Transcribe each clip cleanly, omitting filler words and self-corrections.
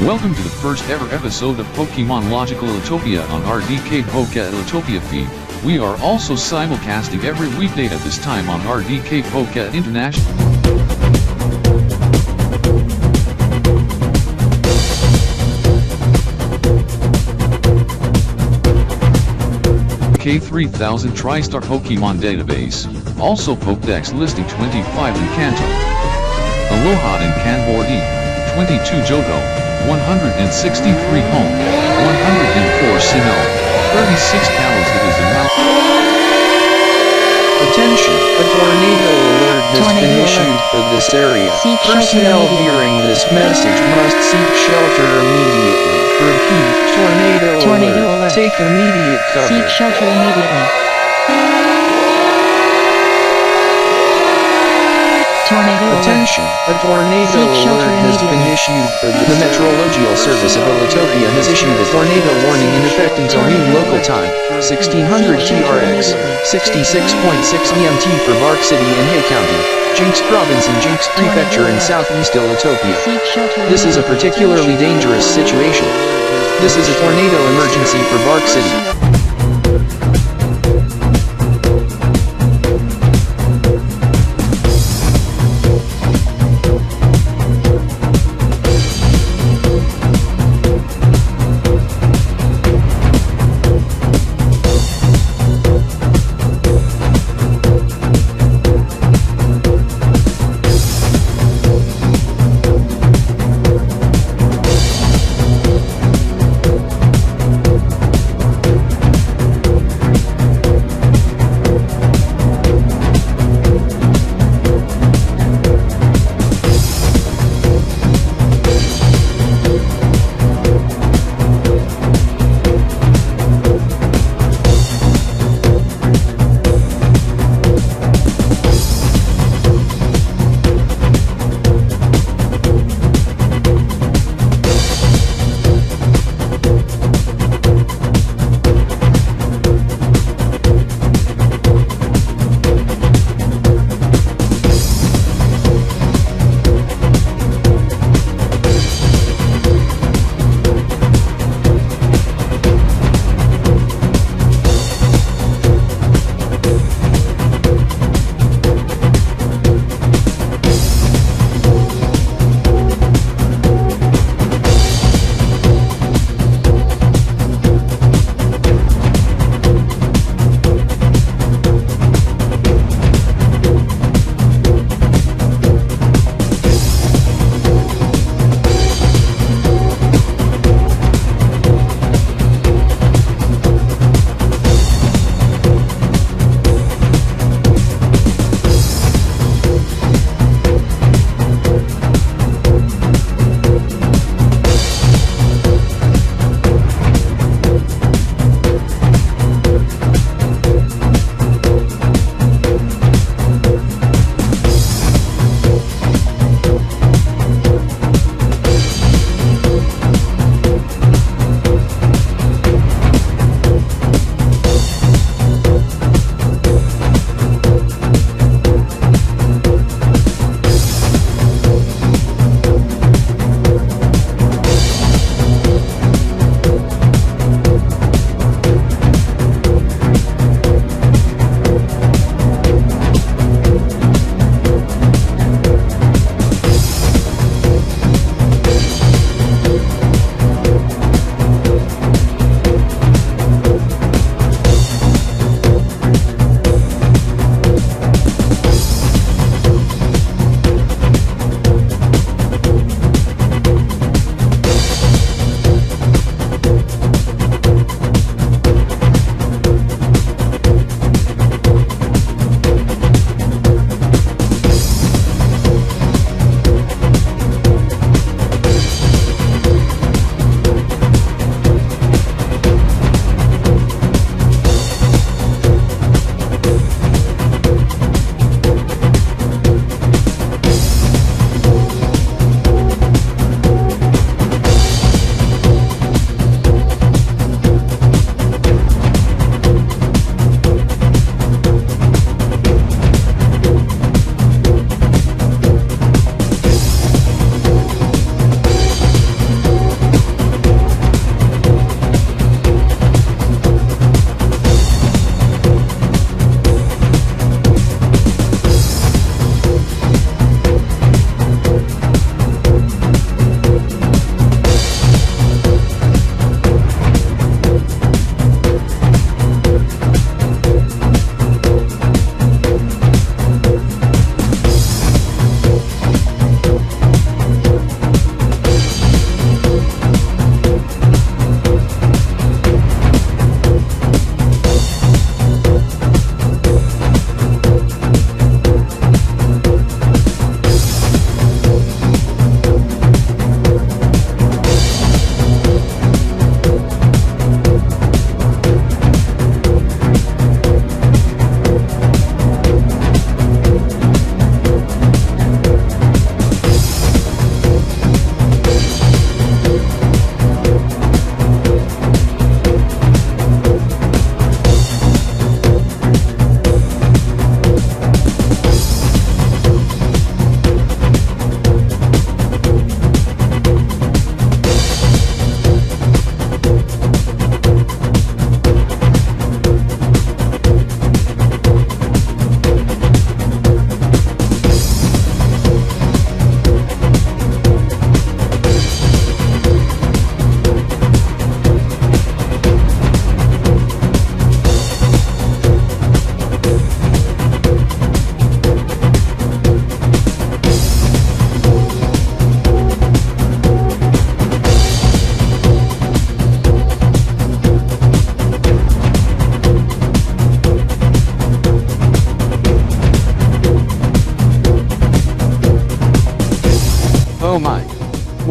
Welcome to the first ever episode of Pokemon Logical Utopia on RDK Poke Utopia feed. We are also simulcasting every weekday at this time on RDK Poke International. K3000 TriStar Pokemon Database, also Pokedex listing 25 in Kanto, Aloha and Kanbordi, 22 Johto, 163 Home, 104 Sinnoh, 36 Kalos. It is a mountain. Attention, a tornado alert has been issued for this area. Personnel hearing this message must seek shelter immediately. Repeat, tornado alert. Take immediate cover. Seek shelter immediately. Tornado Attention, a tornado alert has been issued for the Meteorological Service of Ilitopia has issued a tornado warning in effect until noon local time, 1600 TRX, 66.6 EMT for Bark City and Hay County, Jinx Province and Jinx Prefecture in southeast Ilitopia. This is a particularly dangerous situation. This is a tornado emergency for Bark City.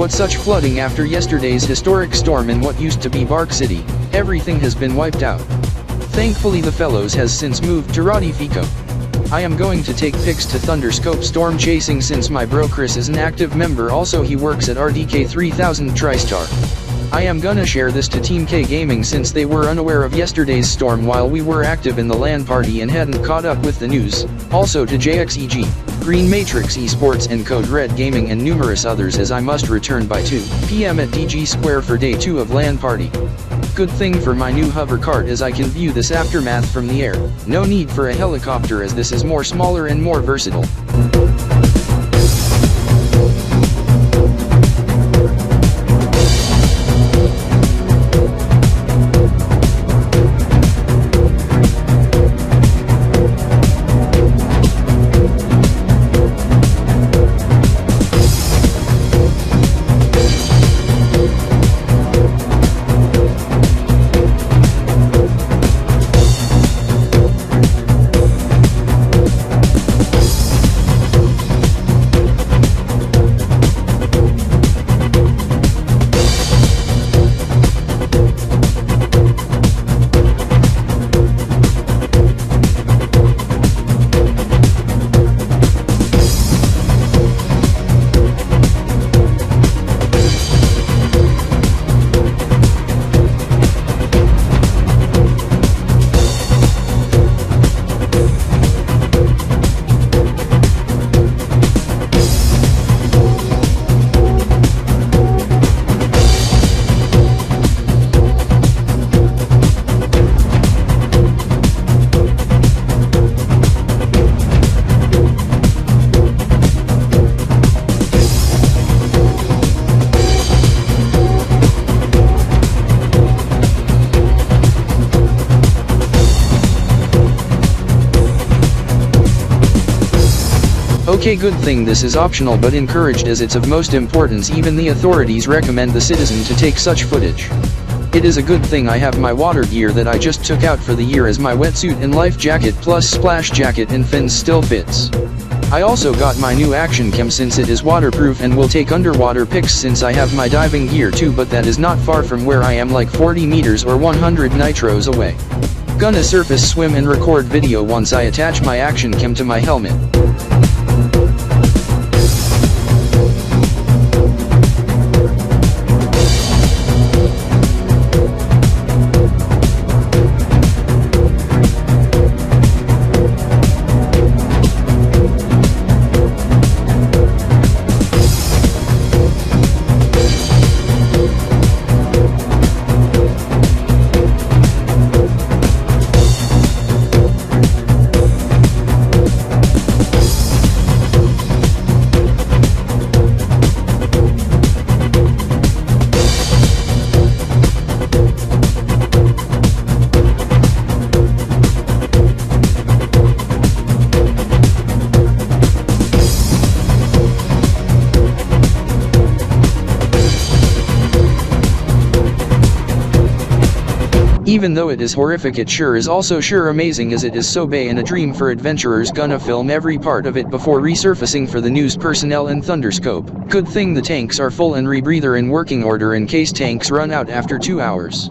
What such flooding after yesterday's historic storm in what used to be Bark City, everything has been wiped out. Thankfully the fellows has since moved to RDK. I am going to take pics to Thunderscope storm chasing since my bro Chris is an active member, also he works at RDK 3000 TriStar. I am gonna share this to Team K Gaming since they were unaware of yesterday's storm while we were active in the LAN party and hadn't caught up with the news, also to JXEG, Green Matrix eSports and Code Red Gaming and numerous others, as I must return by 2 PM at DG Square for day 2 of LAN party. Good thing for my new hover cart as I can view this aftermath from the air. No need for a helicopter as this is more smaller and more versatile. Okay, good thing this is optional but encouraged as it's of most importance. Even the authorities recommend the citizen to take such footage. It is a good thing I have my water gear that I just took out for the year, as my wetsuit and life jacket plus splash jacket and fins still fits. I also got my new action cam since it is waterproof and will take underwater pics since I have my diving gear too, but that is not far from where I am, like 40 meters or 100 nitros away. Gonna surface swim and record video once I attach my action cam to my helmet. Even though it is horrific, it sure is also sure amazing, as it is so bay and a dream for adventurers. Gonna film every part of it before resurfacing for the news personnel and Thunderscope. Good thing the tanks are full and rebreather in working order in case tanks run out after 2 hours.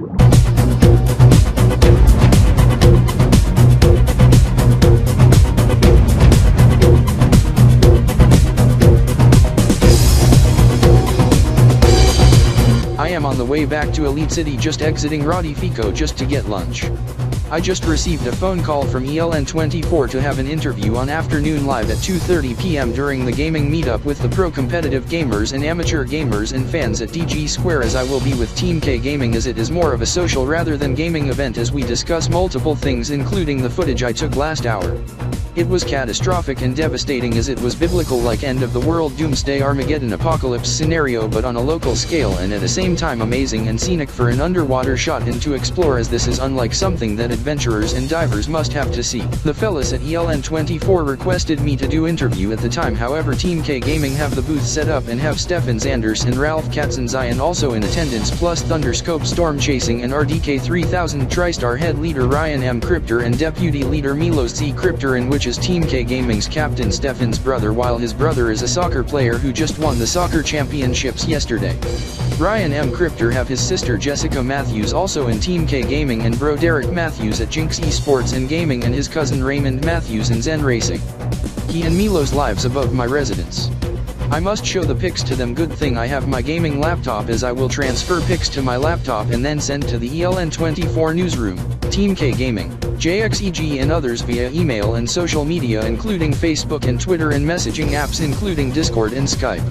I am on the way back to Elite City, just exiting RDK just to get lunch. I just received a phone call from ELN24 to have an interview on afternoon live at 2:30 PM during the gaming meetup with the pro competitive gamers and amateur gamers and fans at DG Square, as I will be with Team K Gaming, as it is more of a social rather than gaming event, as we discuss multiple things including the footage I took last hour. It was catastrophic and devastating, as it was biblical, like end of the world doomsday Armageddon apocalypse scenario, but on a local scale, and at the same time amazing and scenic for an underwater shot and to explore, as this is unlike something that had adventurers and divers must have to see. The fellas at ELN24 requested me to do interview at the time, however Team K Gaming have the booth set up and have Stefan Zanders and Ralph Katzenzian also in attendance, plus Thunderscope Storm Chasing and RDK 3000 TriStar head leader Ryan M. Cryptor and deputy leader Milos Z. Cryptor, in which is Team K Gaming's captain Stefan's brother, while his brother is a soccer player who just won the soccer championships yesterday. Ryan M. Cryptor have his sister Jessica Matthews also in Team K Gaming, and bro Derek Matthews at Jinx eSports and Gaming, and his cousin Raymond Matthews in Zen Racing. He and Milos lives above my residence. I must show the pics to them. Good thing I have my gaming laptop, as I will transfer pics to my laptop and then send to the ELN24 newsroom, Team K Gaming, JXEG and others via email and social media including Facebook and Twitter, and messaging apps including Discord and Skype.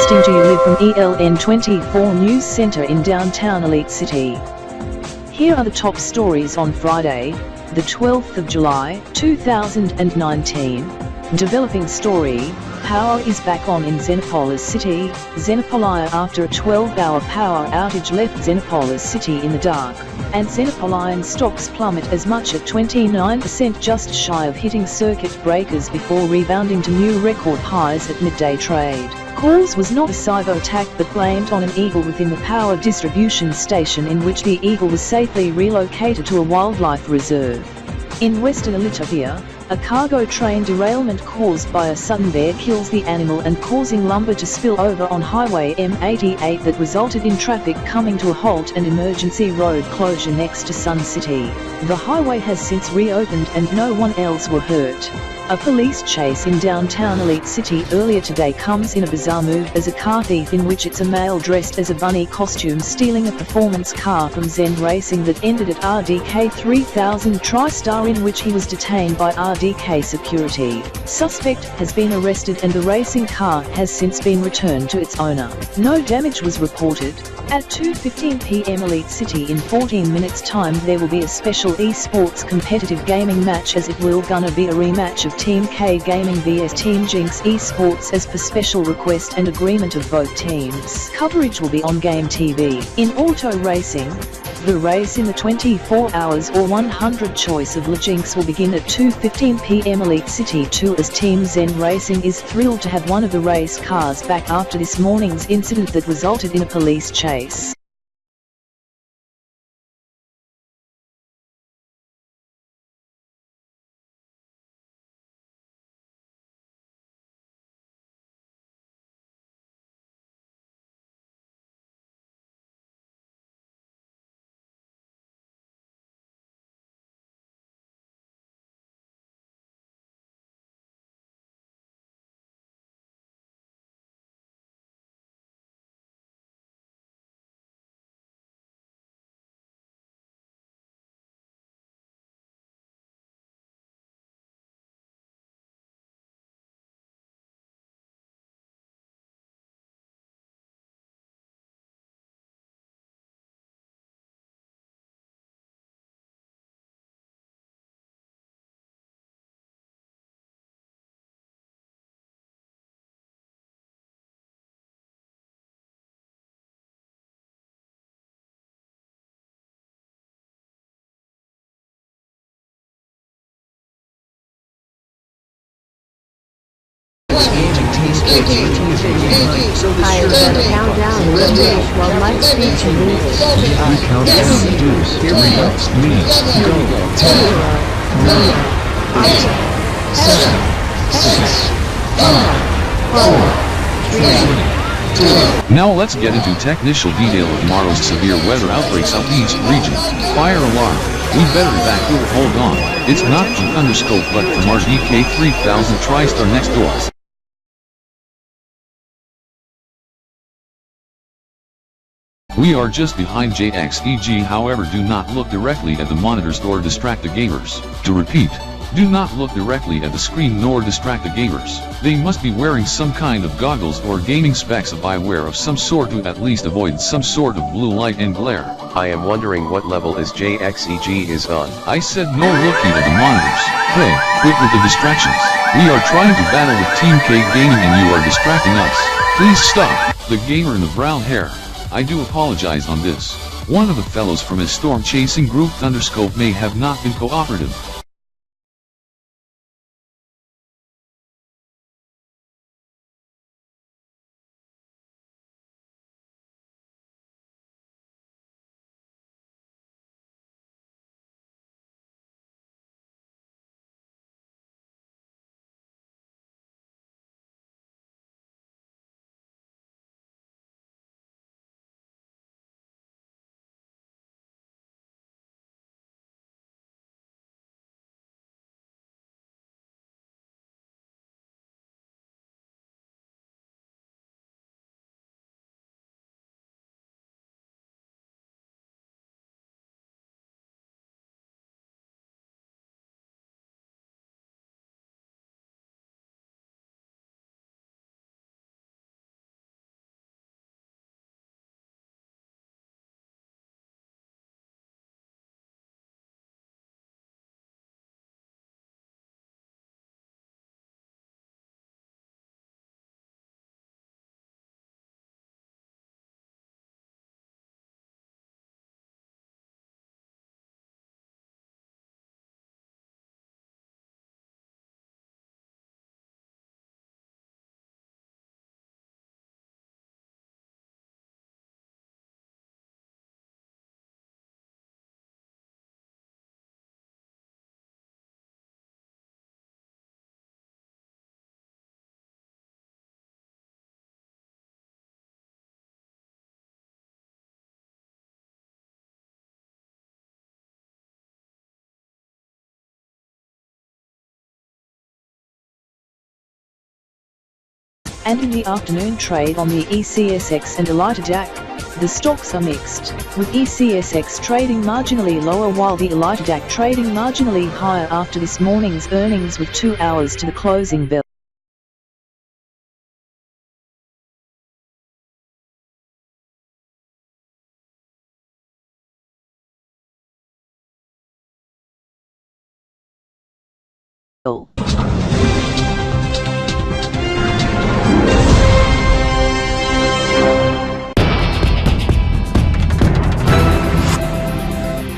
broadcasting to you live from ELN24 News Center in downtown Elite City. Here are the top stories on Friday, the 12th of July, 2019. Developing story: power is back on in Xenopolis City. Xenopolia after a 12-hour power outage left Xenopolis City in the dark, and Xenopolian stocks plummet as much at 29%, just shy of hitting circuit breakers before rebounding to new record highs at midday trade. Cause was not a cyber attack but blamed on an eagle within the power distribution station, in which the eagle was safely relocated to a wildlife reserve. In western Elitopia, a cargo train derailment caused by a sudden bear kills the animal and causing lumber to spill over on Highway M88 that resulted in traffic coming to a halt and emergency road closure next to Sun City. The highway has since reopened and no one else were hurt. A police chase in downtown Elite City earlier today comes in a bizarre move as a car thief, in which it's a male dressed as a bunny costume stealing a performance car from Zen Racing that ended at RDK 3000 TriStar, in which he was detained by RDK security. Suspect has been arrested and the racing car has since been returned to its owner. No damage was reported. At 2:15 p.m. Elite City, in 14 minutes time, there will be a special eSports competitive gaming match, as it will gonna be a rematch of Team K Gaming vs Team Jinx eSports as per special request and agreement of both teams. Coverage will be on Game TV. In auto racing, the race in the 24 hours or 100 choice of La Jinx will begin at 2:15 p.m. Elite City 2, as Team Zen Racing is thrilled to have one of the race cars back after this morning's incident that resulted in a police chase. Higher than a countdown in English while my speech in English. We count down the dues. Here we go. Me. Go. 10, 9, 8, 7, 6, 5, 4, 3, 2. Now let's get into technical detail of tomorrow's severe weather outbreak southeast region. Fire alarm. We better evacuate. Hold on. It's not from Thunderscope but from RDK 3000 TriStar next door. We are just behind JXEG, however do not look directly at the monitors or distract the gamers. To repeat, do not look directly at the screen nor distract the gamers. They must be wearing some kind of goggles or gaming specs of eyewear of some sort to at least avoid some sort of blue light and glare. I am wondering what level is JXEG is on. I said no looking at the monitors. Hey, quit with the distractions. We are trying to battle with Team K Gaming and you are distracting us. Please stop. The gamer in the brown hair. I do apologize on this. One of the fellows from his storm chasing group Thunderscope may have not been cooperative. and in the afternoon trade on the ECSX and EliteDAC, the stocks are mixed, with ECSX trading marginally lower while the EliteDAC trading marginally higher after this morning's earnings with 2 hours to the closing bell.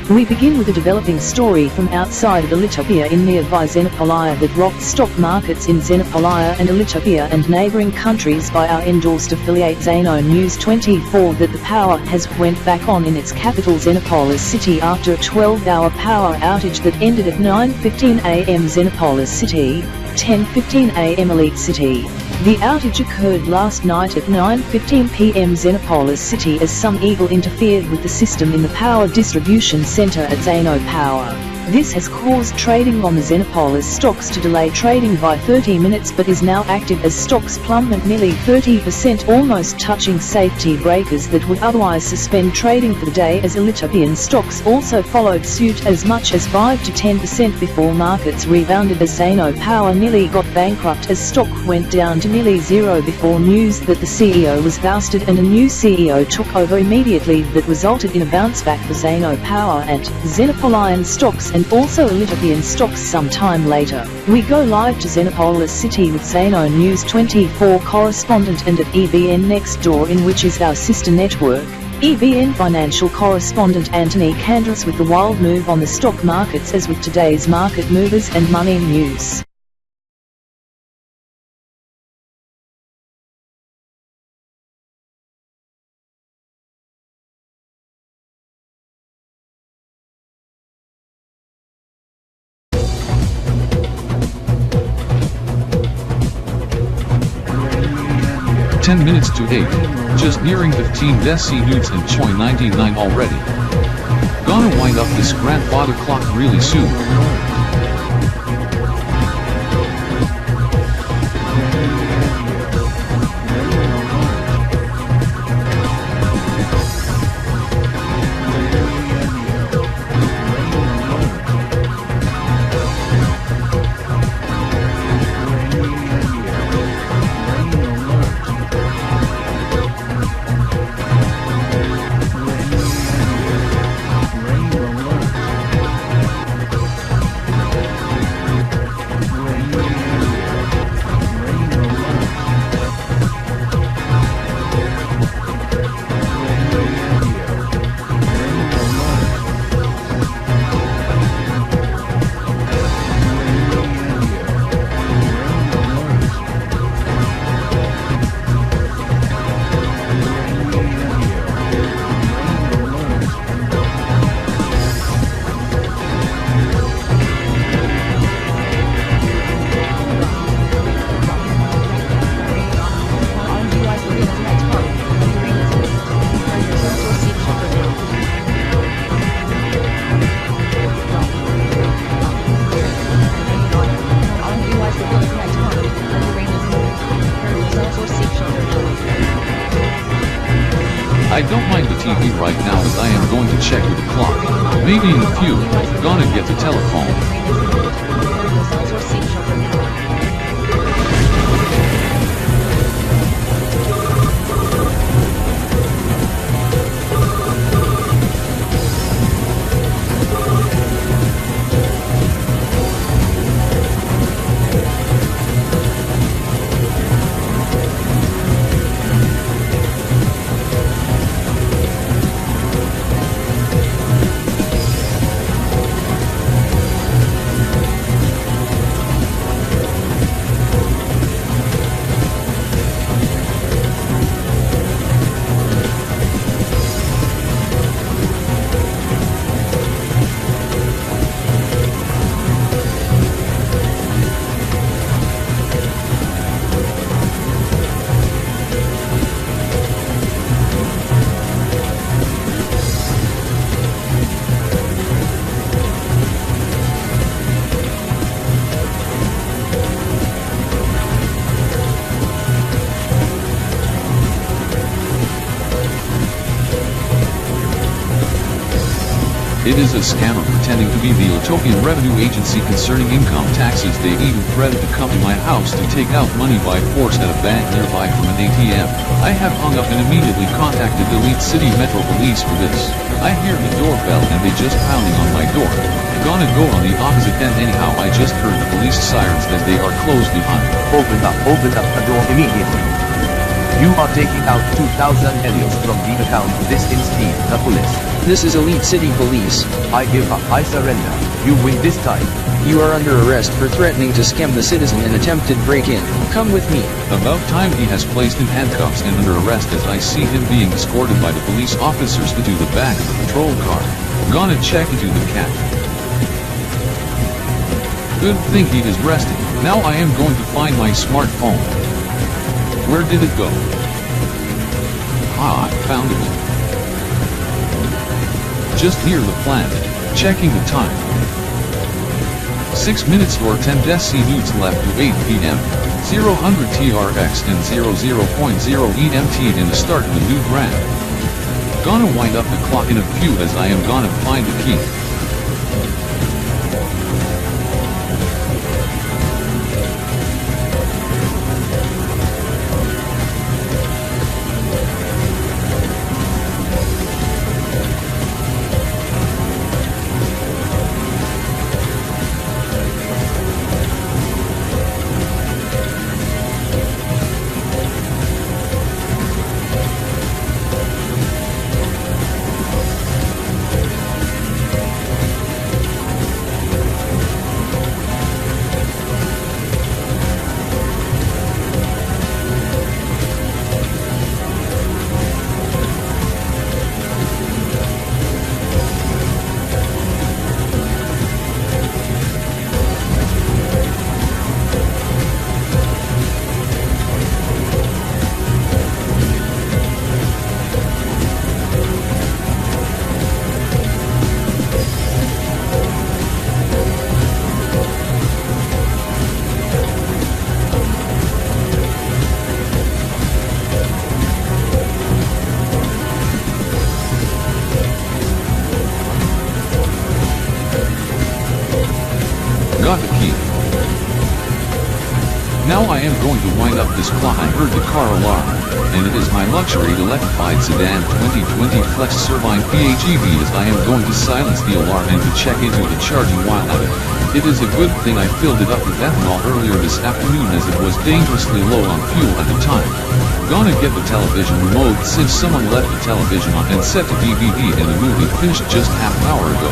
We begin with a developing story from outside of Elitopia in nearby Xenopolia that rocked stock markets in Xenopolia and Elitopia and neighboring countries by our endorsed affiliate Xeno News 24 that the power has went back on in its capital Xenopolis City after a 12-hour power outage that ended at 9:15 am Xenopolis City, 10:15 am Elite City. The outage occurred last night at 9:15 p.m. Xenopolis City as some Eagle interfered with the system in the power distribution center at Xeno Power. This has caused trading on the Xenopolis stocks to delay trading by 30 minutes but is now active as stocks plummet nearly 30%, almost touching safety breakers that would otherwise suspend trading for the day, as Elitopian stocks also followed suit as much as 5 to 10% before markets rebounded as Xeno Power nearly got bankrupt as stock went down to nearly zero before news that the CEO was ousted and a new CEO took over immediately that resulted in a bounce back for Xeno Power and Xenopolian stocks and also Elitopian stocks sometime later. We go live to Xenopolis City with Xeno News 24 correspondent and at EBN next door, in which is our sister network, EBN financial correspondent Anthony Candras with the wild move on the stock markets as with today's market movers and money news. Ten minutes to 8, just nearing 15 Desc nudes and Choi 99 already. Gonna wind up this grandfather clock really soon. I don't mind the TV right now as I am going to check with the clock. Maybe in a few, gonna get the telephone. It is a scammer pretending to be the Ethiopian Revenue Agency concerning income taxes. They even threatened to come to my house to take out money by force at a bank nearby from an ATM. I have hung up and immediately contacted Elite City Metro Police for this. I hear the doorbell and they just pounding on my door. Gonna go on the opposite end anyhow. I just heard the police sirens as they are closed behind. Open up the door immediately. You are taking out 2,000 helios from the account. This is the police. This is Elite City Police. I give up. I surrender. You win this time. You are under arrest for threatening to scam the citizen and attempted break-in. Come with me. About time. He has placed in handcuffs and under arrest as I see him being escorted by the police officers to the back of the patrol car. Gonna check into the cab. Good thing he is resting. Now I am going to find my smartphone. Where did it go? Ah, I found it. Just near the plant. Checking the time. 6 minutes or 10 Desc left to 8 p.m. 0:100 TRX and 00.0 EMT in the start of the new brand. Gonna wind up the clock in a few as I am gonna find the key. Got the key. Now I am going to wind up this clock. I heard the car alarm, and it is my luxury electrified sedan 2020 Flex Servine PHEV as I am going to silence the alarm and to check into the charging while at it. It is a good thing I filled it up with ethanol earlier this afternoon as it was dangerously low on fuel at the time. Gonna get the television remote since someone left the television on and set the DVD and the movie finished just half an hour ago.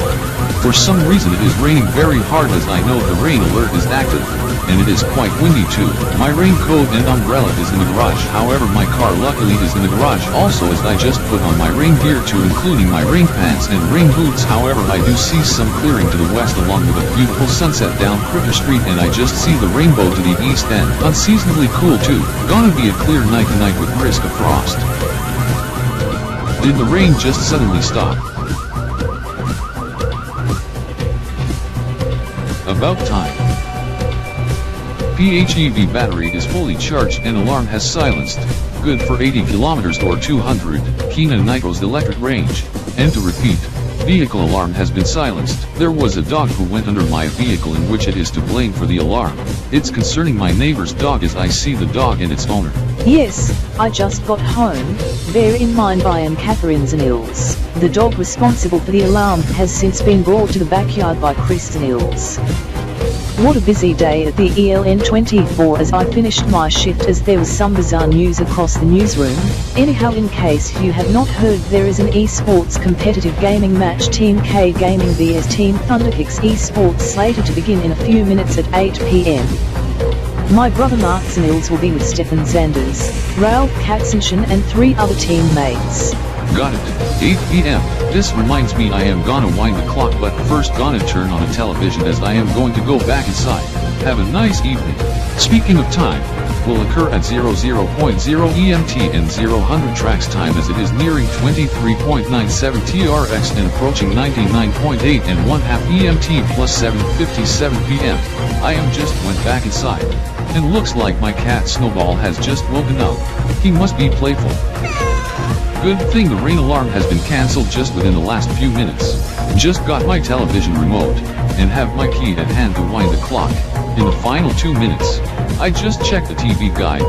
For some reason it is raining very hard as I know the rain alert is active, and it is quite windy too. My raincoat and umbrella is in the garage, however my car luckily is in the garage also as I just put on my rain gear too, including my rain pants and rain boots. However I do see some clearing to the west along with a beautiful sunset down Critter Street, and I just see the rainbow to the east end. Unseasonably cool too. Gonna be a clear night tonight with risk of frost. Did the rain just suddenly stop? About time. PHEV battery is fully charged and alarm has silenced. Good for 80 kilometers or 200 Kina Nitro's electric range. And to repeat, vehicle alarm has been silenced. There was a dog who went under my vehicle in which it is to blame for the alarm. It's concerning my neighbor's dog as I see the dog and its owner. Yes, I just got home. Bear in mind I am Catherine's Nils. The dog responsible for the alarm has since been brought to the backyard by Kristen Nils. What a busy day at the ELN24 as I finished my shift as there was some bizarre news across the newsroom. Anyhow, in case you have not heard, there is an eSports competitive gaming match, Team K Gaming vs Team Thunderkicks eSports, slated to begin in a few minutes at 8 p.m. My brother Mark Nils will be with Stefan Zanders, Ralph Katzenschen and 3 other teammates. Got it. 8 p.m. This reminds me I am gonna wind the clock, but first gonna turn on a television as I am going to go back inside. Have a nice evening. Speaking of time, will occur at 00.0 EMT and 0:100 tracks time as it is nearing 23.97 TRX and approaching 99.8 and 1/2 EMT plus 7:57 p.m. I am just went back inside. And looks like my cat Snowball has just woken up. He must be playful. Good thing the rain alarm has been cancelled just within the last few minutes. Just got my television remote, and have my key at hand to wind the clock. In the final 2 minutes, I just checked the TV guide.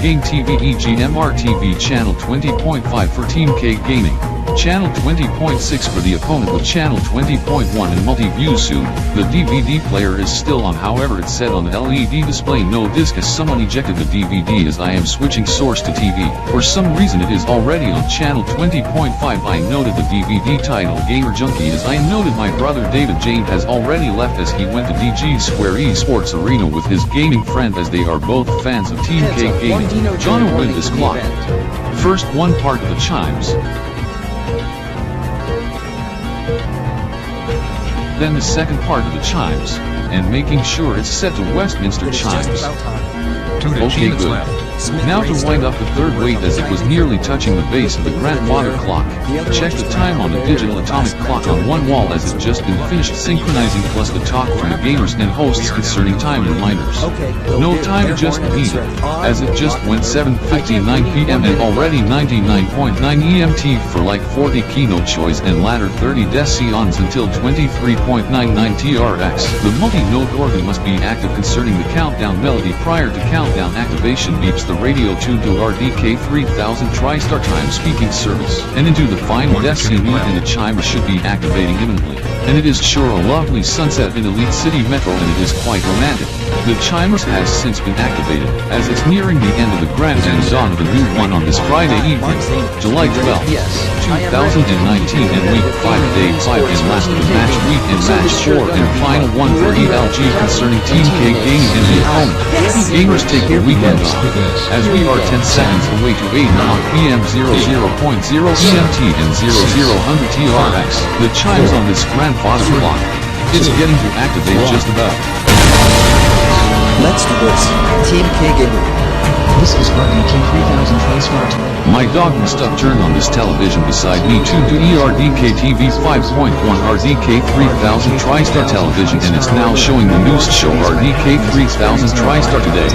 Game TV EGMR TV channel 20.5 for Team K Gaming. Channel 20.6 for the opponent with channel 20.1 and multi-view soon. The DVD player is still on, however it's said on the LED display no disc as someone ejected the DVD as I am switching source to TV. For some reason it is already on channel 20.5. I noted the DVD title Gamer Junkie as I noted my brother David Jane has already left as he went to DG Square eSports Arena with his gaming friend as they are both fans of Team K Gaming. John will win this clock. First one part of the chimes. Then the second part of the chimes, and making sure it's set to Westminster chimes. Okay, good. Now to wind up the third wave as it was nearly touching the base of the grandfather clock. Check the time on the digital atomic clock on one wall as it just been finished synchronizing plus the talk from the gamers and hosts concerning time reminders. No time adjustment needed, as it just went 7:59 PM and already 99.9 EMT for like 40 keynote choice and latter 30 decions until 23.99 TRX. The multi-note organ must be active concerning the countdown melody prior to countdown activation beeps the radio tuned to RDK 3000 TriStar time speaking service. And into the final Desc and the chime should be activating imminently. And it is sure a lovely sunset in Elite City Metro and it is quite romantic. The chimers has since been activated, as it's nearing the end of the grand and dawn of the new one on this Friday evening, July 12, 2019 and week 5 day 5 and last of the match week and match 4 and final one for ELG concerning Team K Gaming and the opponent. Gamers take the weekend off, as we are 10 seconds away to 8 o'clock PM 00.0 EMT and 0000 TRX. The chimes on this grandfather clock. It's getting to activate just about. Let's do this. Team K Gaming. This is RDK 3000 TriStar. My dog must have turned on this television beside me to do RDK TV 5.1 RDK 3000 TriStar television and it's now showing the news show RDK 3000 TriStar today.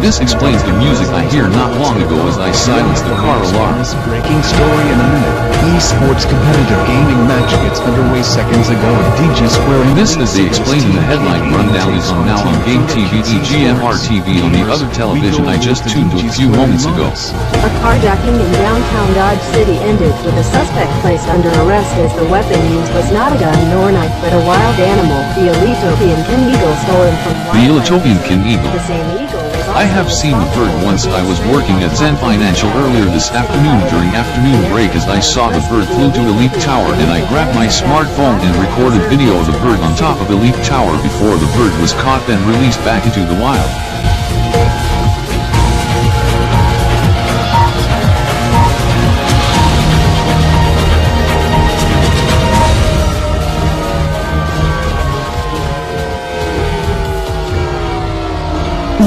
This explains the music I hear not long ago as I silenced the car alarm. Breaking story in a minute. eSports competitive gaming match gets underway seconds ago at DG Square. And this, as they explained in the headline rundown, is on now on Game TV EGMR TV on the other television I just tuned to a few moments ago. A carjacking in downtown Dodge City ended with a suspect placed under arrest as the weapon used was not a gun nor a knife but a wild animal, the Elitopian king eagle stolen from The Elitopian king eagle. The same eagle was also I have seen the bird once. I was working at Zen Financial earlier this afternoon during afternoon break as I saw the bird flew to Elite Tower and I grabbed my smartphone and recorded video of the bird on top of Elite Tower before the bird was caught then released back into the wild.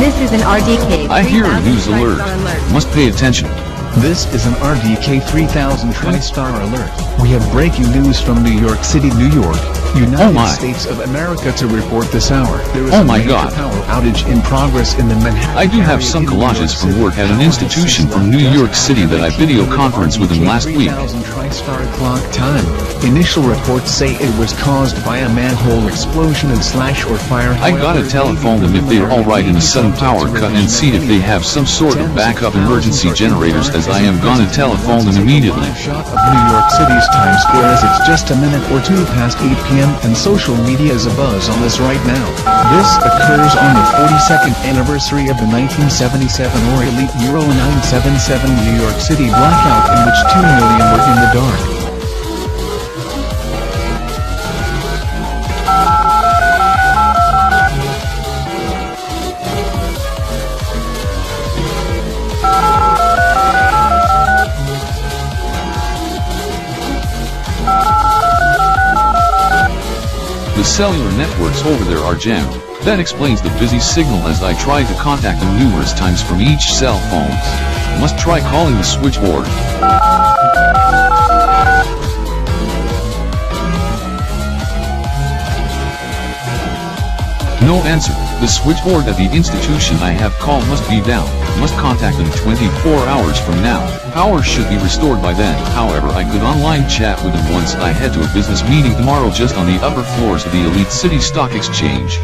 This is an RDK. I hear a news alert. Must pay attention. This is an RDK 3000 TriStar alert. We have breaking news from New York City, New York, United States of America to report this hour. There is a major power outage in progress in the Manhattan. I do have some collages from work at an institution from New York City that I video conferenced with them last week. TriStar clock time. Initial reports say it was caused by a manhole explosion and slash or fire. I gotta telephone them if they're alright in a sudden power cut and see if they have some sort of backup emergency generators as I am gonna telephone them immediately. Shot of New York City's Times Square as it's just a minute or two past 8 p.m. and social media is abuzz on this right now. This occurs on the 42nd anniversary of the 1977 or Elite Euro 977 New York City blackout in which 2 million were in the dark. The cellular networks over there are jammed. That explains the busy signal as I tried to contact them numerous times from each cell phones. Must try calling the switchboard. No answer. The switchboard at the institution I have called must be down. Must contact them 24 hours from now. Power should be restored by then. However, I could online chat with them once I head to a business meeting tomorrow just on the upper floors of the Elite City Stock Exchange.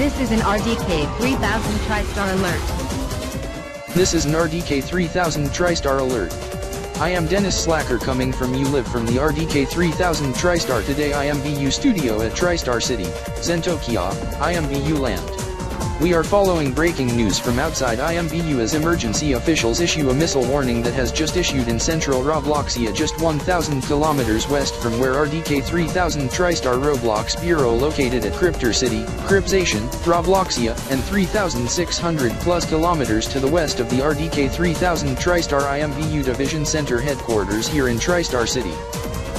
This is an RDK 3000 TriStar alert. This is an RDK 3000 TriStar alert. I am Dennis Slacker coming from You Live from the RDK 3000 TriStar. Today I am BU Studio at TriStar City, Zentokia, IMBU Land. We are following breaking news from outside IMBU as emergency officials issue a missile warning that has just issued in central Robloxia, just 1,000 kilometers west from where RDK 3000 TriStar Roblox Bureau located at Cryptor City, Crypzation, Robloxia, and 3,600 plus kilometers to the west of the RDK 3000 TriStar IMBU Division Center headquarters here in TriStar City.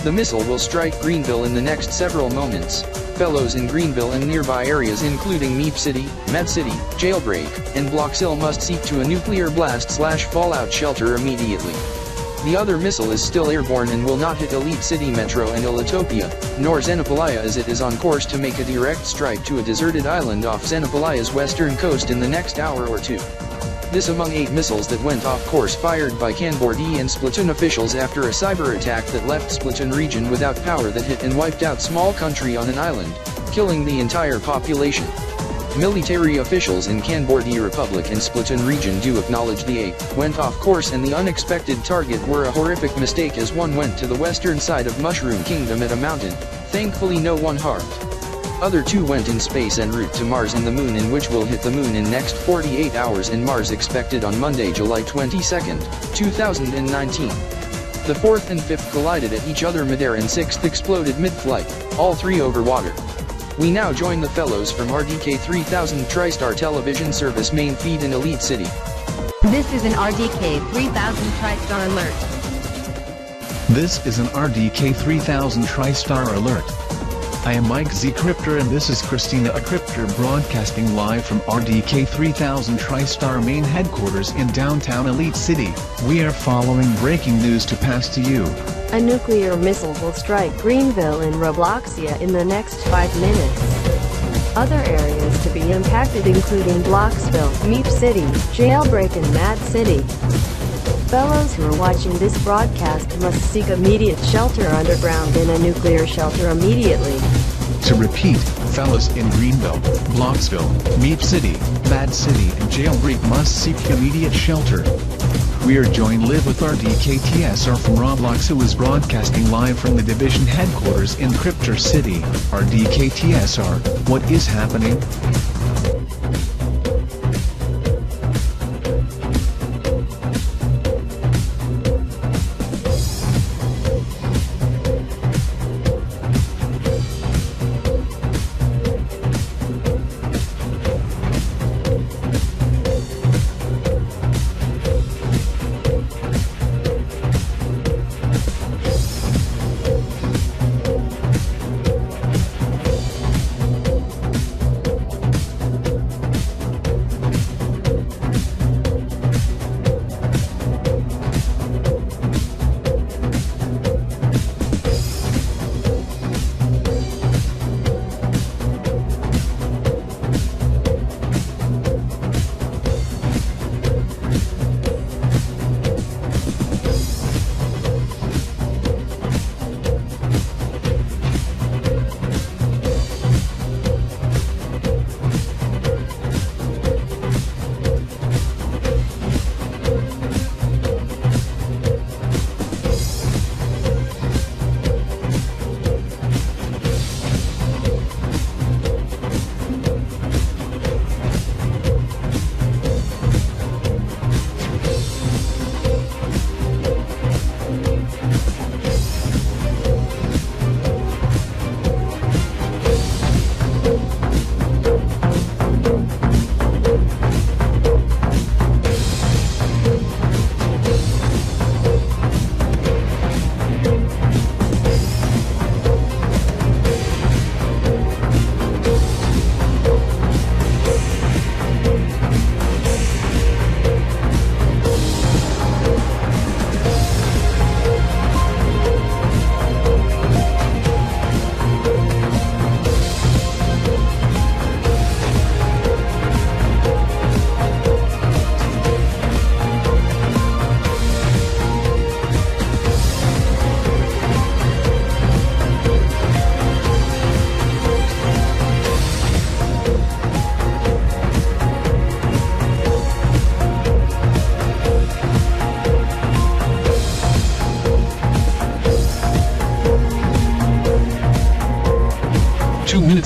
The missile will strike Greenville in the next several moments. Fellows in Greenville and nearby areas including Meep City, Med City, Jailbreak, and Bloxhill must seek to a nuclear blast/fallout shelter immediately. The other missile is still airborne and will not hit Elite City Metro and Elitopia, nor Xenopolia, as it is on course to make a direct strike to a deserted island off Xenopolia's western coast in the next hour or two. This among 8 missiles that went off course fired by Canbordi and Splatoon officials after a cyber attack that left Splatoon region without power that hit and wiped out small country on an island, killing the entire population. Military officials in Canbordi Republic and Splatoon region do acknowledge the 8 went off course and the unexpected target were a horrific mistake, as one went to the western side of Mushroom Kingdom at a mountain. Thankfully no one harmed. Other 2 went in space en route to Mars and the Moon, in which will hit the Moon in next 48 hours, and Mars expected on Monday, July 22nd, 2019. The 4th and 5th collided at each other midair and 6th exploded mid-flight, all 3 over water. We now join the fellows from RDK 3000 TriStar television service main feed in Elite City. This is an RDK 3000 TriStar alert. This is an RDK 3000 TriStar alert. I am Mike Z Cryptor and this is Christina A Cryptor broadcasting live from RDK 3000 TriStar main headquarters in downtown Elite City. We are following breaking news to pass to you. A nuclear missile will strike Greenville in Robloxia in the next 5 minutes. Other areas to be impacted including Bloxville, Meep City, Jailbreak and Mad City. Fellows who are watching this broadcast must seek immediate shelter underground in a nuclear shelter immediately. To repeat, fellas in Greenville, Bloxville, Meep City, Mad City and Jailbreak must seek immediate shelter. We are joined live with RDK from Roblox, who is broadcasting live from the division headquarters in Cryptor City. RDK what is happening?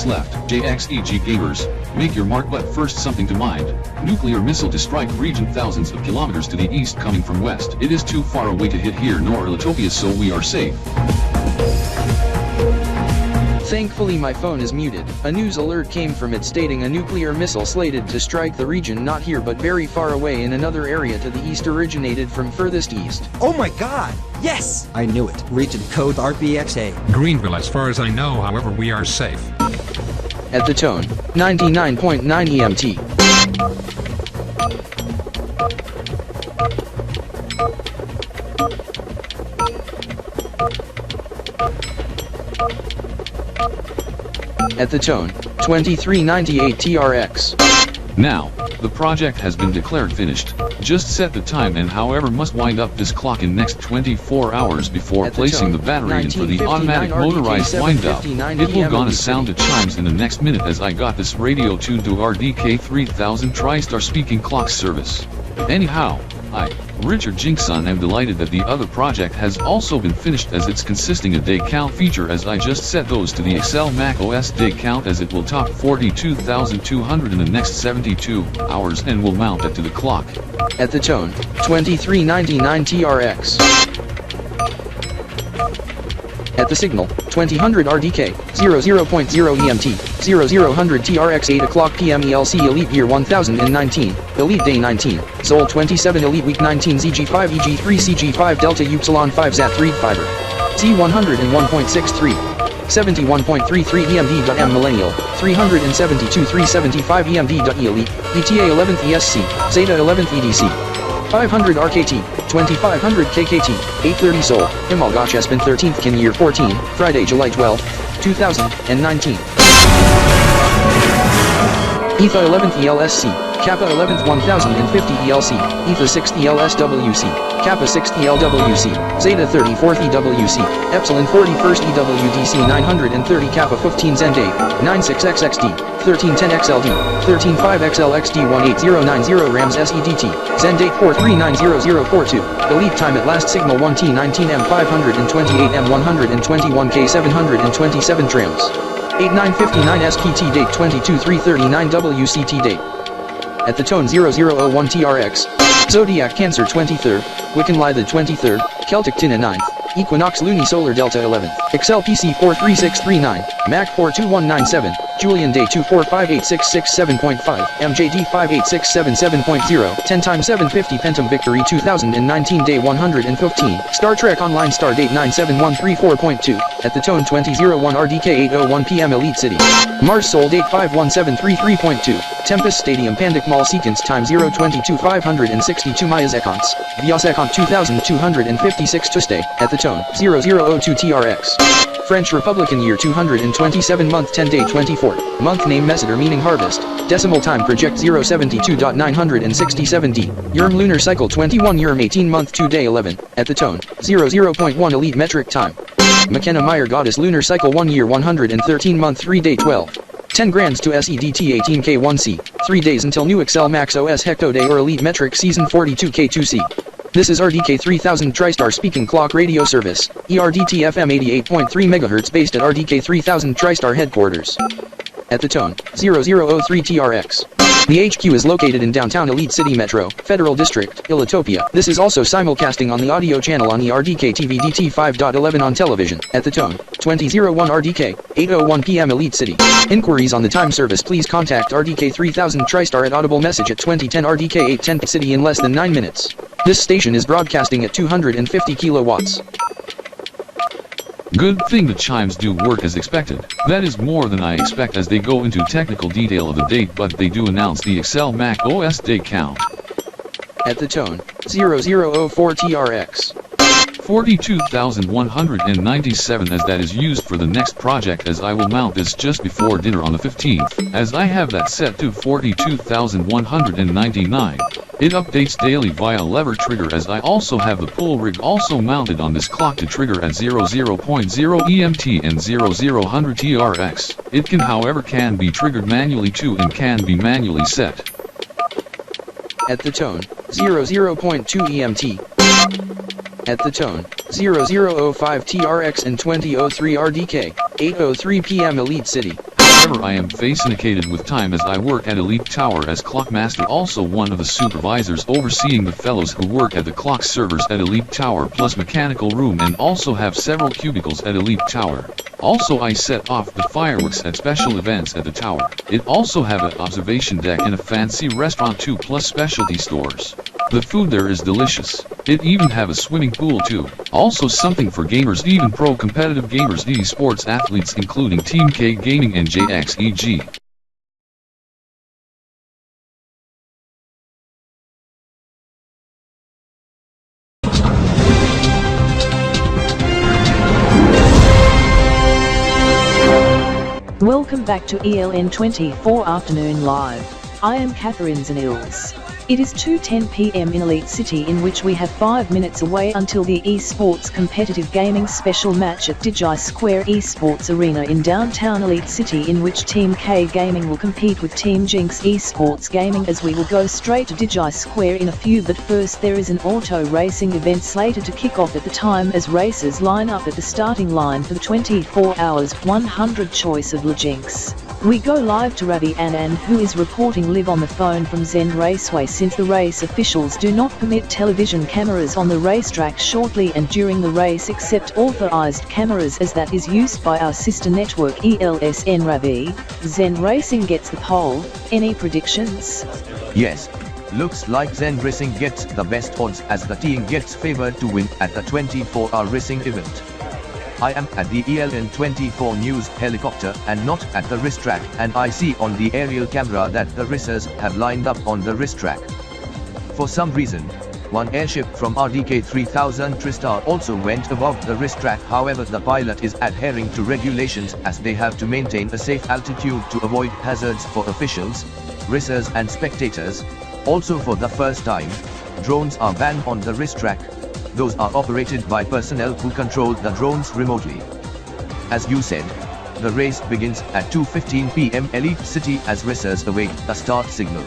Left, JXEG gamers, make your mark, but first something to mind. Nuclear missile to strike region thousands of kilometers to the east coming from west. It is too far away to hit here nor Litopia, so we are safe. Thankfully my phone is muted. A news alert came from it stating a nuclear missile slated to strike the region not here but very far away in another area to the east originated from furthest east. Oh my god! Yes! I knew it. Region code RBXA. Greenville, as far as I know, however, we are safe. At the tone, 99.9 EMT. At the tone, 2398 TRX. Now, the project has been declared finished. Just set the time and however must wind up this clock in next 24 hours before placing the battery in for the automatic motorized wind up. It will gonna sound the chimes in the next minute as I got this radio tuned to RDK 3000 TriStar speaking clock service. Anyhow, I, Richard Jinkson, am delighted that the other project has also been finished as it's consisting a day count feature, as I just set those to the Excel Mac OS day count as it will top 42,200 in the next 72 hours and will mount that to the clock. At the tone, 2399 TRX. At the signal, 2000 RDK, 00.0 EMT, 0000 TRX 8 o'clock PM ELC Elite Year 1019, Elite Day 19, Sol 27 Elite Week 19 ZG5 EG3 CG5 Delta Upsilon 5 ZAT3 Fiber, Z101.63, 71.33 EMD.M Millennial, 372 375 EMD.E Elite, DTA 11th ESC, Zeta 11th EDC. 500 RKT, 2500 KKT, 830 Sol, Himalgosh Espin 13th Kin Year 14, Friday, July 12, 2019. ETHA 11th ELSC, Kappa 11th 1050 ELC, Ether 6th ELSWC, Kappa 6th ELWC, Zeta 34th EWC, Epsilon 41st EWDC 930 Kappa 15 Zend 8, 96XXD, 1310XLD, 135XLXD18090 Rams SEDT, Zend 8 43900042, Elite time at last signal 1T19M 528M 121K727 trams. 8959 SPT date 22/3/39 WCT date. At the tone 0001 TRX. Zodiac Cancer 23rd, Wiccan Lie the 23rd, Celtic Tina 9th, Equinox Luni Solar Delta 11th, Excel PC 43639, Mac 42197, Julian Day 2458667.5, MJD 58677.0, 10 x 750 Pentum Victory 2019 Day 115, Star Trek Online Star Date 97134.2, at the tone 2001 RDK 8:01 PM Elite City, Mars Soul Date 51733.2, Tempest Stadium Pandic Mall Sequence Time 022 562 Maya Seconds, Via Second 2256 Tuesday, at the tone 0002 TRX. French Republican Year 227 Month 10 Day 24, Month Name Messeter meaning Harvest, Decimal Time Project 072.967D, Yerm Lunar Cycle 21 Yerm 18 Month 2 Day 11, at the tone 00.1 Elite Metric Time. McKenna Meyer Goddess Lunar Cycle 1 Year 113 Month 3 Day 12. 10 grands to SEDT 18K1C, 3 days until new Excel Max OS Hecto Day or Elite Metric Season 42K2C. This is RDK 3000 TriStar Speaking Clock Radio Service, ERDT FM 88.3 MHz based at RDK 3000 TriStar Headquarters. At the tone, 0003 TRX. The HQ is located in downtown Elite City Metro, Federal District, Ilitopia. This is also simulcasting on the audio channel on the RDK TV DT 5.11 on television, at the tone, 2001 RDK, 8:01 PM Elite City. Inquiries on the time service please contact RDK 3000 TriStar at audible message at 2010 RDK 810 City in less than 9 minutes. This station is broadcasting at 250 kilowatts. Good thing the chimes do work as expected. That is more than I expect as they go into technical detail of the date, but they do announce the Excel Mac OS day count. At the tone, 0004 TRX. 42,197 as that is used for the next project, as I will mount this just before dinner on the 15th, as I have that set to 42,199. It updates daily via lever trigger, as I also have the pull rig also mounted on this clock to trigger at 00.0 EMT and 0000 TRX. It can however be triggered manually too and can be manually set. At the tone, 00.2 EMT. At the tone, 0005 TRX and 2003 RDK, 8:03 PM Elite City. However, I am fascinated with time as I work at Elite Tower as Clockmaster, also one of the supervisors overseeing the fellows who work at the clock servers at Elite Tower plus mechanical room, and also have several cubicles at Elite Tower. Also I set off the fireworks at special events at the tower. It also have an observation deck and a fancy restaurant too plus specialty stores. The food there is delicious. It even have a swimming pool too. Also something for gamers, even pro competitive gamers, eSports athletes including Team K Gaming and JXEG. Welcome back to ELN24 Afternoon Live. I am Catherine Zanils. It is 2:10 PM in Elite City, in which we have 5 minutes away until the eSports competitive gaming special match at Digi Square eSports Arena in downtown Elite City, in which Team K Gaming will compete with Team Jinx eSports Gaming, as we will go straight to Digi Square in a few, but first there is an auto racing event slated to kick off at the time as racers line up at the starting line for the 24 hours 100 choice of Jinx. We go live to Ravi Anand, who is reporting live on the phone from Zen Raceway, since the race officials do not permit television cameras on the racetrack shortly and during the race except authorized cameras, as that is used by our sister network ELSN. Ravi, Zen Racing gets the pole. Any predictions? Yes. Looks like Zen Racing gets the best odds, as the team gets favored to win at the 24-hour racing event. I am at the ELN24 News helicopter and not at the racetrack, and I see on the aerial camera that the racers have lined up on the racetrack. For some reason, one airship from RDK 3000 TriStar also went above the racetrack. However, the pilot is adhering to regulations as they have to maintain a safe altitude to avoid hazards for officials. racers and spectators. Also for the first time, drones are banned on the racetrack. Those are operated by personnel who control the drones remotely. As you said, the race begins at 2:15 p.m. Elite City as racers await the start signal.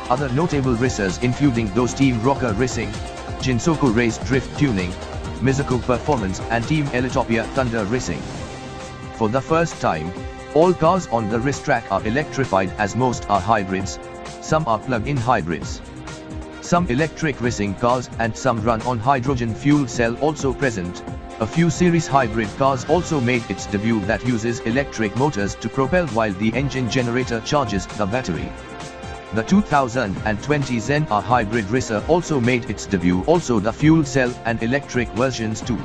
Other notable racers including those Team Rocker Racing, Jinsoku Race Drift Tuning, Mizuku Performance and Team Elitopia Thunder Racing. For the first time, all cars on the racetrack are electrified as most are hybrids, some are plug-in hybrids. Some electric racing cars and some run on hydrogen fuel cell also present. A few series hybrid cars also made its debut that uses electric motors to propel while the engine generator charges the battery. The 2020 Zen R hybrid racer also made its debut, also the fuel cell and electric versions too.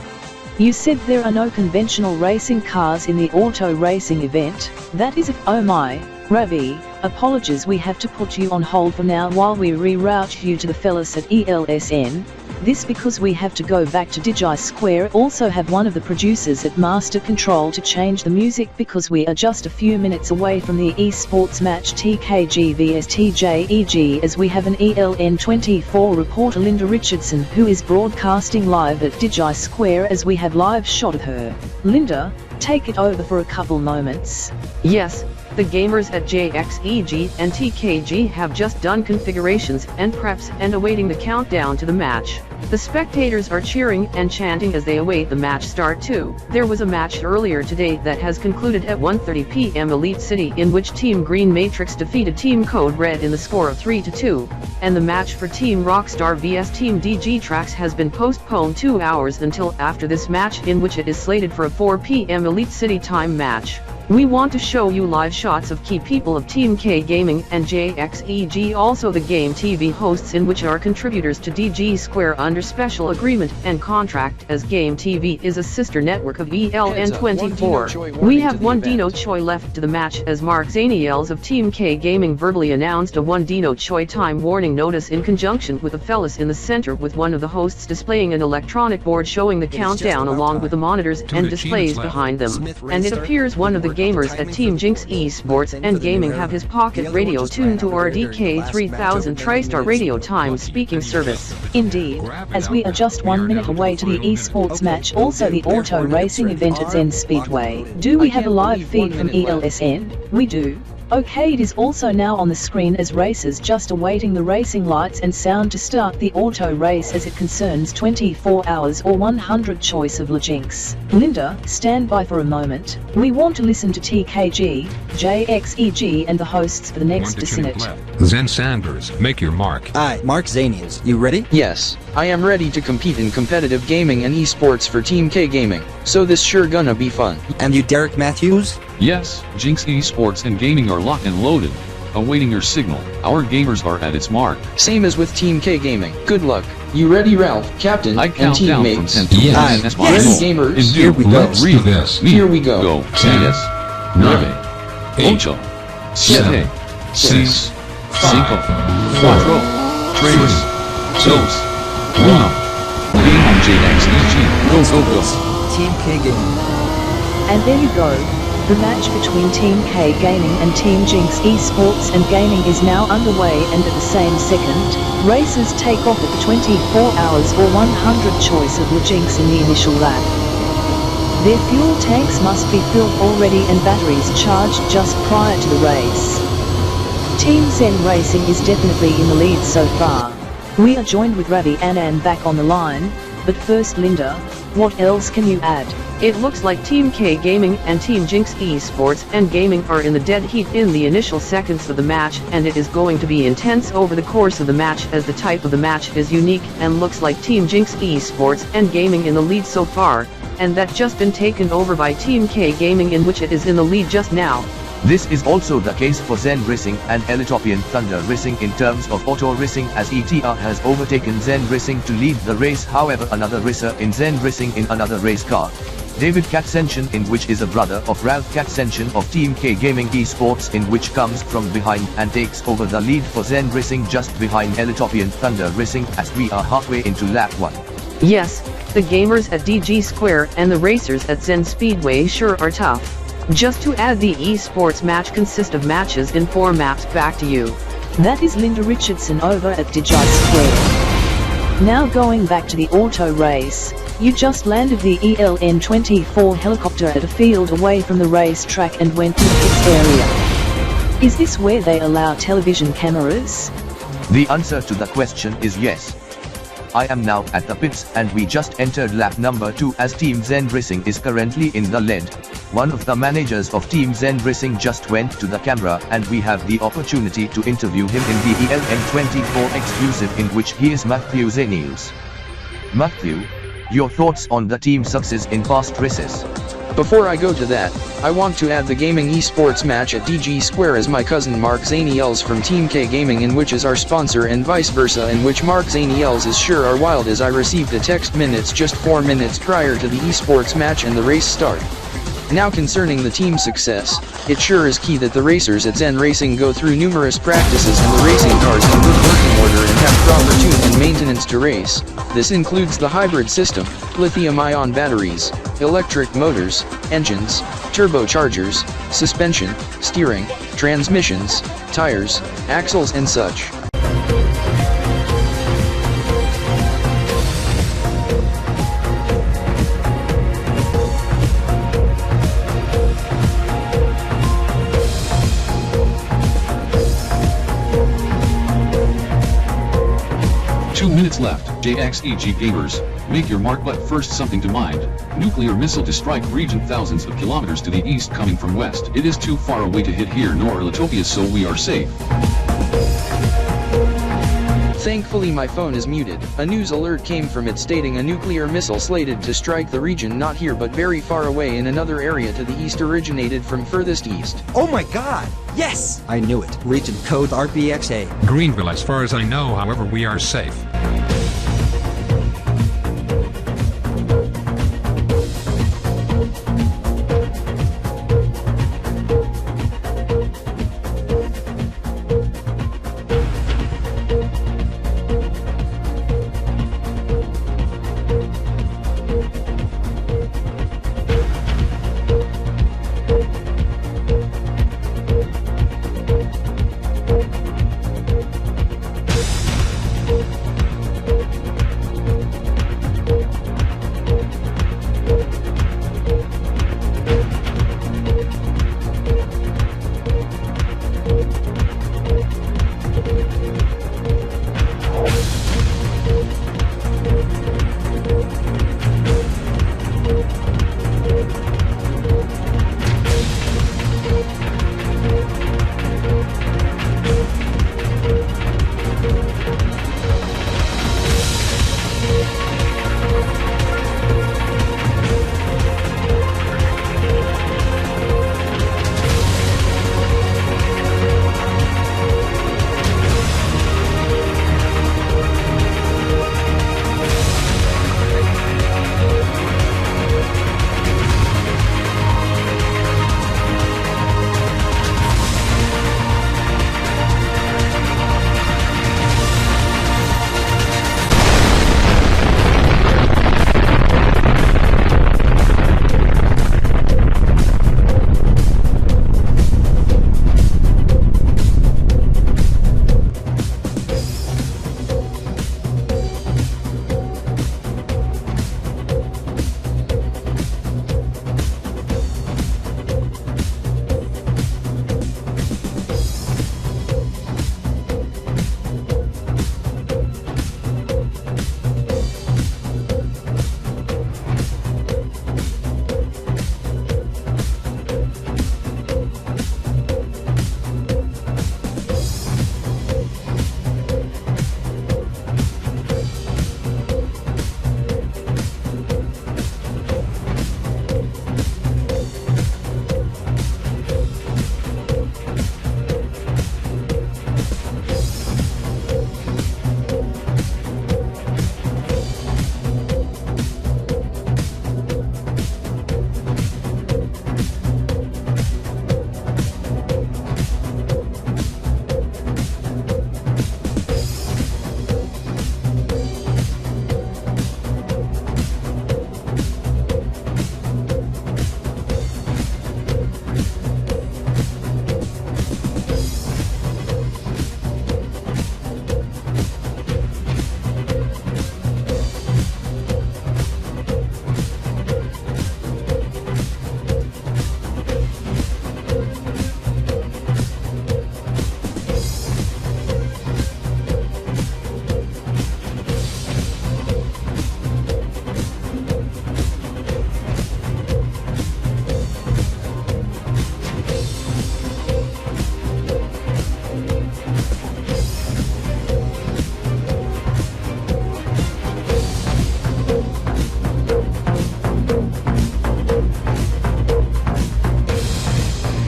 You said there are no conventional racing cars in the auto racing event. That is if oh my, Ravi, apologies, we have to put you on hold for now while we reroute you to the fellas at ELSN. This because we have to go back to Digi Square, also have one of the producers at Master Control to change the music because we are just a few minutes away from the eSports match TKG vs TJEG, as we have an ELN24 reporter Linda Richardson who is broadcasting live at Digi Square as we have live shot of her. Linda, take it over for a couple moments. Yes, the gamers at JXEG and TKG have just done configurations and preps and awaiting the countdown to the match. The spectators are cheering and chanting as they await the match start too. There was a match earlier today that has concluded at 1:30 p.m. Elite City in which Team Green Matrix defeated Team Code Red in the score of 3-2, and the match for Team Rockstar vs Team DG Trax has been postponed 2 hours until after this match, in which it is slated for a 4 p.m. Elite City time match. We want to show you live shots of key people of Team K Gaming and JXEG, also the Game TV hosts, in which are contributors to DG Square under special agreement and contract, as Game TV is a sister network of ELN24. We have one Dino Choi left to the match as Mark Zaniels of Team K Gaming verbally announced a 1 Dino Choi time warning notice in conjunction with the fellas in the center, with one of the hosts displaying an electronic board showing the countdown along with the monitors and displays behind them, and it appears one of the gamers at Team Jinx eSports and Gaming have his pocket radio tuned to RDK 3000 TriStar radio time speaking service. Indeed, as we are just 1 minute away to the eSports match, also the auto racing event at Zen Speedway. Do we have a live feed from ELSN? We do. Okay, it is also now on the screen as racers just awaiting the racing lights and sound to start the auto race, as it concerns 24 hours or 100 choice of Lajinx. Linda, stand by for a moment. We want to listen to TKG, JXEG and the hosts for the next Decinit. Zen Sanders, make your mark. Aye, Mark Zaniels, you ready? Yes, I am ready to compete in competitive gaming and esports for Team K Gaming, so this sure gonna be fun. And you, Derek Matthews? Yes, Jinx eSports and Gaming are locked and loaded, awaiting your signal. Our gamers are at its mark. Same as with Team K Gaming. Good luck. You ready, Ralph, Captain, I and count down from teammates? 10 to 1. Yes. That's my Ready, goal. gamers? Here we go. Let's do this. Here we go. Go. 10, 9, 8, 8, 7, 6, 5, 4, 3, 2, 1. Game on JXEG. Go, go, go. Team K Gaming. And there you go. The match between Team K Gaming and Team Jinx eSports and Gaming is now underway, and at the same second, racers take off at the 24 hours or 100 choice of Lajinx in the initial lap. Their fuel tanks must be filled already and batteries charged just prior to the race. Team Zen Racing is definitely in the lead so far. We are joined with Ravi Anand back on the line, but first Linda, what else can you add? It looks like Team K Gaming and Team Jinx eSports and Gaming are in the dead heat in the initial seconds of the match, and it is going to be intense over the course of the match, as the type of the match is unique and looks like Team Jinx eSports and Gaming in the lead so far, and that just been taken over by Team K Gaming, in which it is in the lead just now. This is also the case for Zen Racing and Elitopian Thunder Racing in terms of auto racing, as ETR has overtaken Zen Racing to lead the race. However, another racer in Zen Racing in another race car, David Katsenchen, in which is a brother of Ralph Katsenchen of Team K Gaming eSports, in which comes from behind and takes over the lead for Zen Racing just behind Elitopian Thunder Racing, as we are halfway into lap 1. Yes, the gamers at DG Square and the racers at Zen Speedway sure are tough. Just to add, the eSports match consists of matches in 4 maps. Back to you. That is Linda Richardson over at Digi Square. Now going back to the auto race, you just landed the ELN-24 helicopter at a field away from the racetrack and went to the pits area. Is this where they allow television cameras? The answer to the question is yes. I am now at the pits and we just entered lap number 2 as Team Zen Racing is currently in the lead. One of the managers of Team Zen Racing just went to the camera and we have the opportunity to interview him in the ELN-24 exclusive, in which he is Matthew Zaniels. Matthew, your thoughts on the team success in past races? Before I go to that, I want to add the gaming esports match at DG Square as my cousin Mark Zaniels from Team K Gaming, in which is our sponsor, and vice versa, in which Mark Zaniels is sure are wild, as I received a text minutes just 4 minutes prior to the esports match and the race start. Now concerning the team success, it sure is key that the racers at Zen Racing go through numerous practices and the racing cars in good working order and have proper tune and maintenance to race. This includes the hybrid system, lithium-ion batteries, electric motors, engines, turbochargers, suspension, steering, transmissions, tires, axles and such. Left, JXEG gamers, make your mark, but first something to mind. Nuclear missile to strike region thousands of kilometers to the east coming from west. It is too far away to hit here nor Litopia, so we are safe. Thankfully my phone is muted. A news alert came from it stating a nuclear missile slated to strike the region not here but very far away in another area to the east originated from furthest east. Oh my god! Yes! I knew it. Region code RBXA. Greenville, as far as I know, however, we are safe.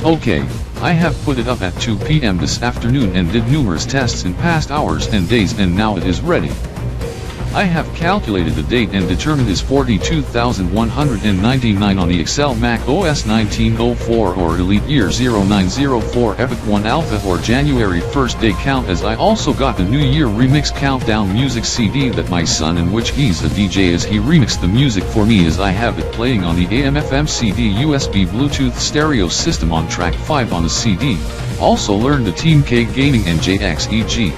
Okay, I have put it up at 2 p.m. this afternoon and did numerous tests in past hours and days, and now it is ready. I have calculated the date and determined is 42,199 on the Excel Mac OS 1904 or Elite Year 0904 Epic 1 Alpha or January 1st day count, as I also got the New Year Remix Countdown music CD that my son, in which he's a DJ, as he remixed the music for me, as I have it playing on the AM/FM CD USB Bluetooth stereo system on track 5 on the CD. Also learned the Team K Gaming and JXEG.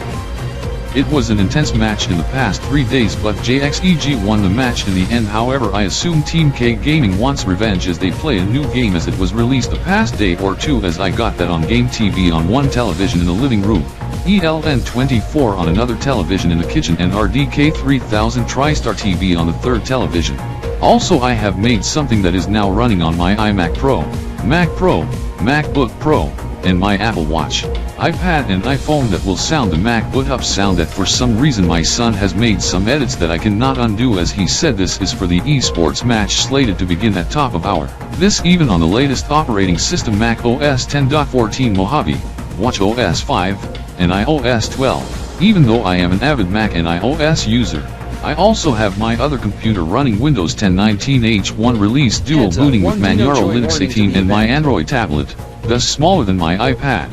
It was an intense match in the past 3 days, but JXEG won the match in the end. However, I assume Team K Gaming wants revenge as they play a new game, as it was released the past day or two, as I got that on Game TV on one television in the living room, ELN24 on another television in the kitchen, and RDK 3000 TriStar TV on the third television. Also, I have made something that is now running on my iMac Pro, Mac Pro, MacBook Pro, and my Apple Watch, iPad and iPhone that will sound the MacBook up sound that for some reason my son has made some edits that I cannot undo, as he said this is for the eSports match slated to begin at top of hour. This even on the latest operating system Mac OS 10.14 Mojave, Watch OS 5, and iOS 12. Even though I am an avid Mac and iOS user, I also have my other computer running Windows 10 19H1 release dual booting with Manjaro Linux 18 and my Android tablet, thus smaller than my iPad.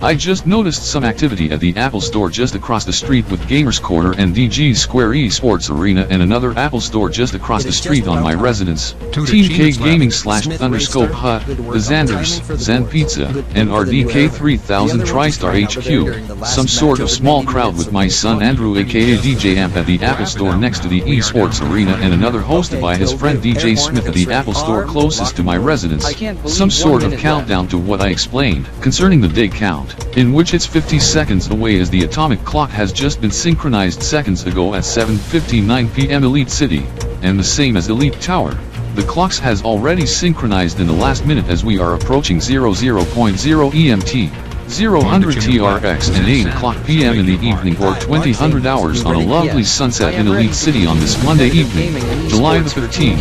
I just noticed some activity at the Apple Store just across the street with Gamers Corner and DG Square eSports Arena, and another Apple Store just across the street on my residence. Team K Gaming / Thunderscope Hut, The Xanders, Zen Pizza, and RDK 3000 TriStar HQ. Some sort of small crowd with my son Andrew aka DJ Amp at the Apple Store next to the eSports Arena, and another hosted by his friend DJ Smith at the Apple Store closest to my residence. Some sort of countdown to what I explained concerning the day count, in which it's 50 seconds away, as the atomic clock has just been synchronized seconds ago at 7:59 p.m. Elite City, and the same as Elite Tower. The clocks has already synchronized in the last minute, as we are approaching 00.0 EMT, 000 TRX, and 8 o'clock p.m. in the evening or 2000 hours on a lovely sunset in Elite City on this Monday evening, July the 13th,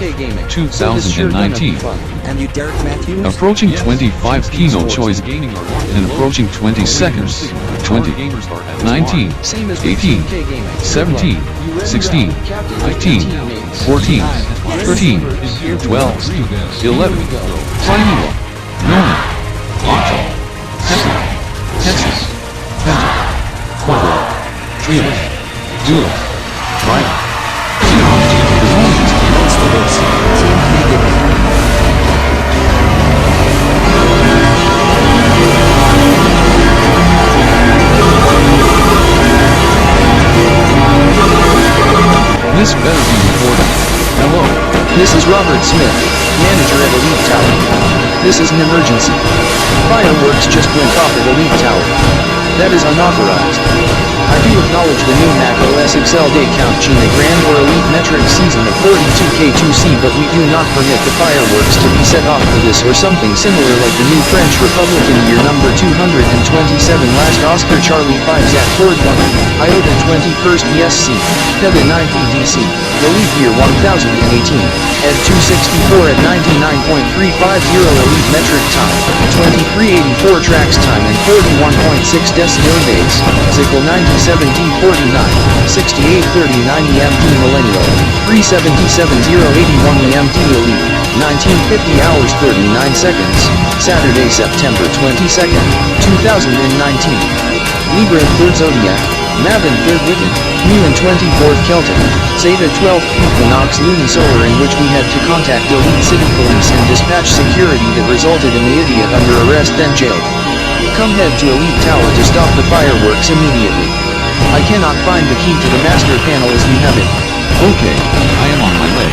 2019. Approaching 25 keynote choice and approaching 20 seconds, 20, 19, 18, 17, 16, 15, 14, 13, 12, 11, Triangle, Nona, Octo, Tetra, Texas, Penta, Quadro, Trio, Duo, Triad, This better be recorded. Hello. This is Robert Smith, manager at Elite Tower. This is an emergency. Fireworks just went off at Elite Tower. That is unauthorized. I do acknowledge the new Mac OS Excel day count Gina Grand or Elite metric season of 42K2C, but we do not permit the fireworks to be set off for this or something similar like the new French Republican year number 227 last Oscar Charlie 5 Zat Ford 1, Iota 21st ESC, Peda 9 PDC, Elite year 1018, Ed 264 at 99.350 Elite metric time, 2384 tracks time and 41.6 decibel days, Zickle 97D49, 6839 EMT Millennial, 377081 EMT Elite, 1950 hours 39 seconds, Saturday, September 22nd, 2019. Libra 3rd Zodiac, Mavin 3rd Wiccan, Mu and 24th Celtic, Zeta 12th Equinox Lunisolar, in which we had to contact Elite City Police and dispatch security that resulted in the idiot under arrest then jailed. Come head to Elite Tower to stop the fireworks immediately. I cannot find the key to the master panel as you have it. Okay, I am on my way.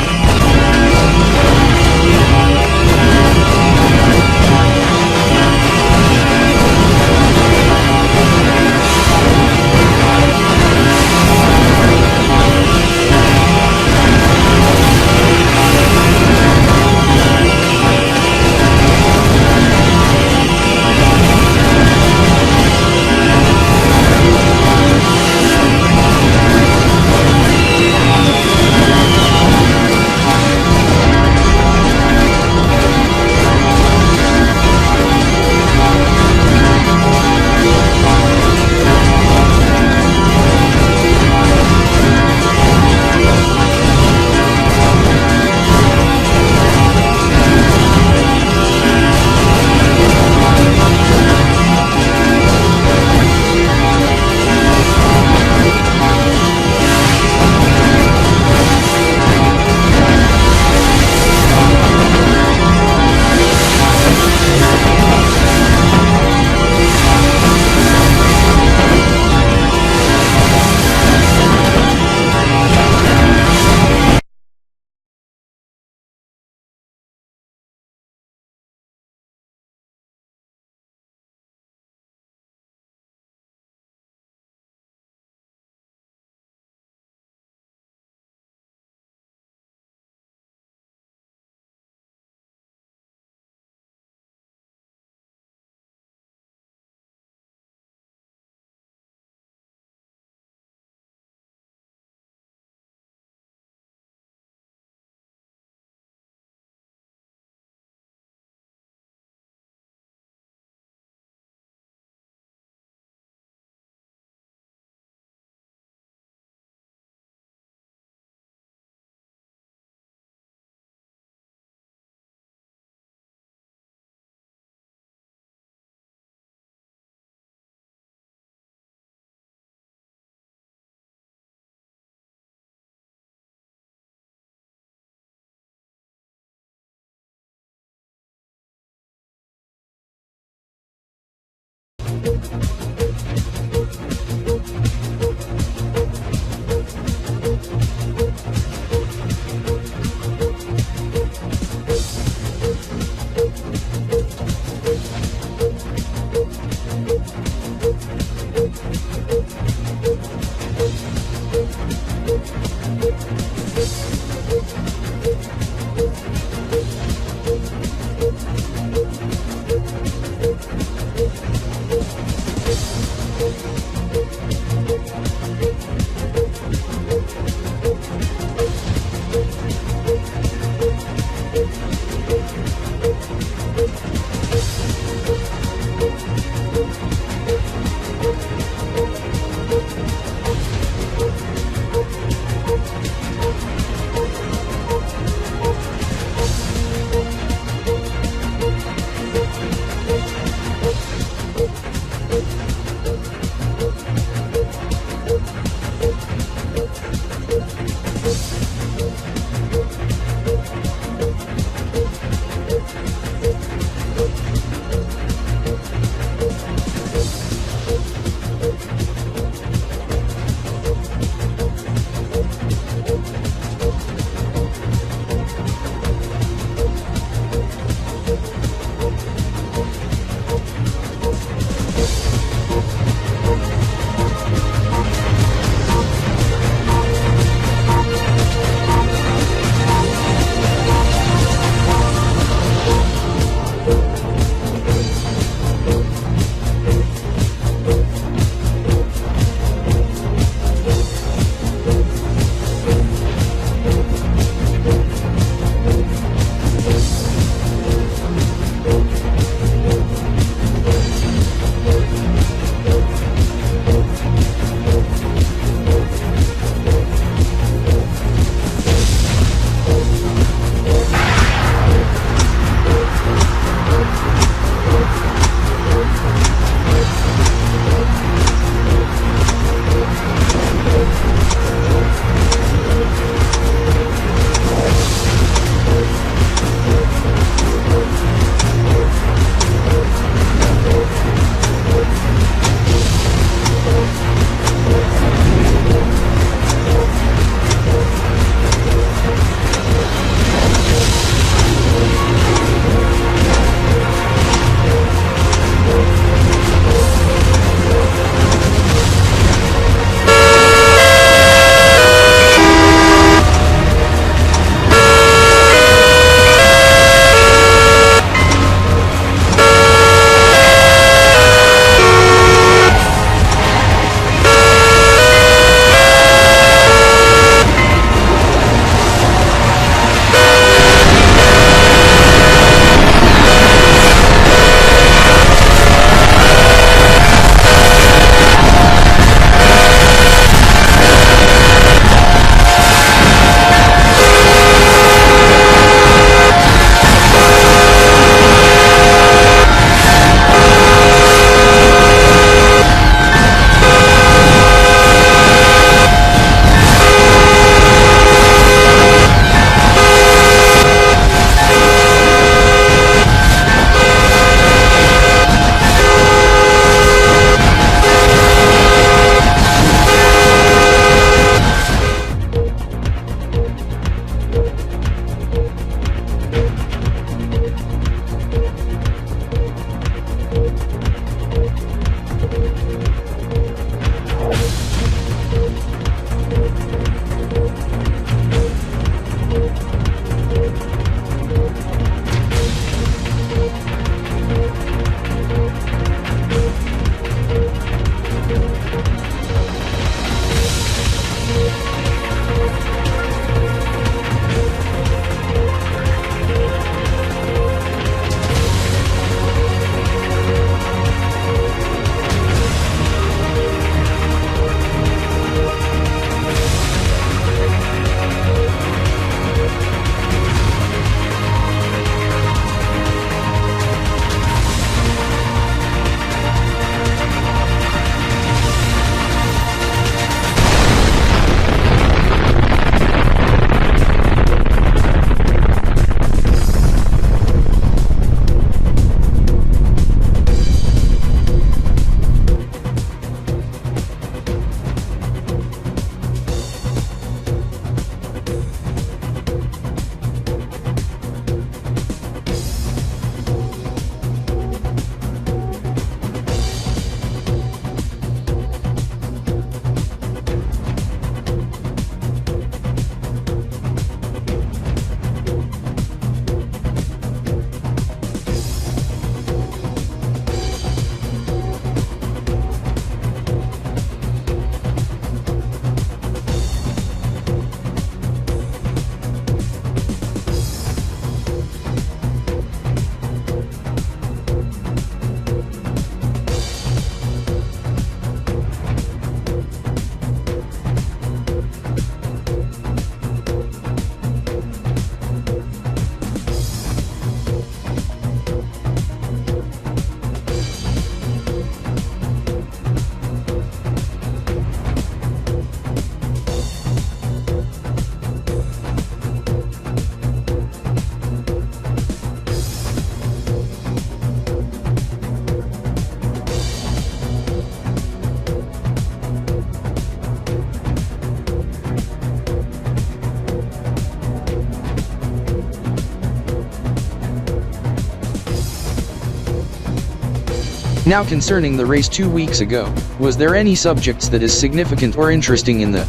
Now concerning the race 2 weeks ago, was there any subjects that is significant or interesting in the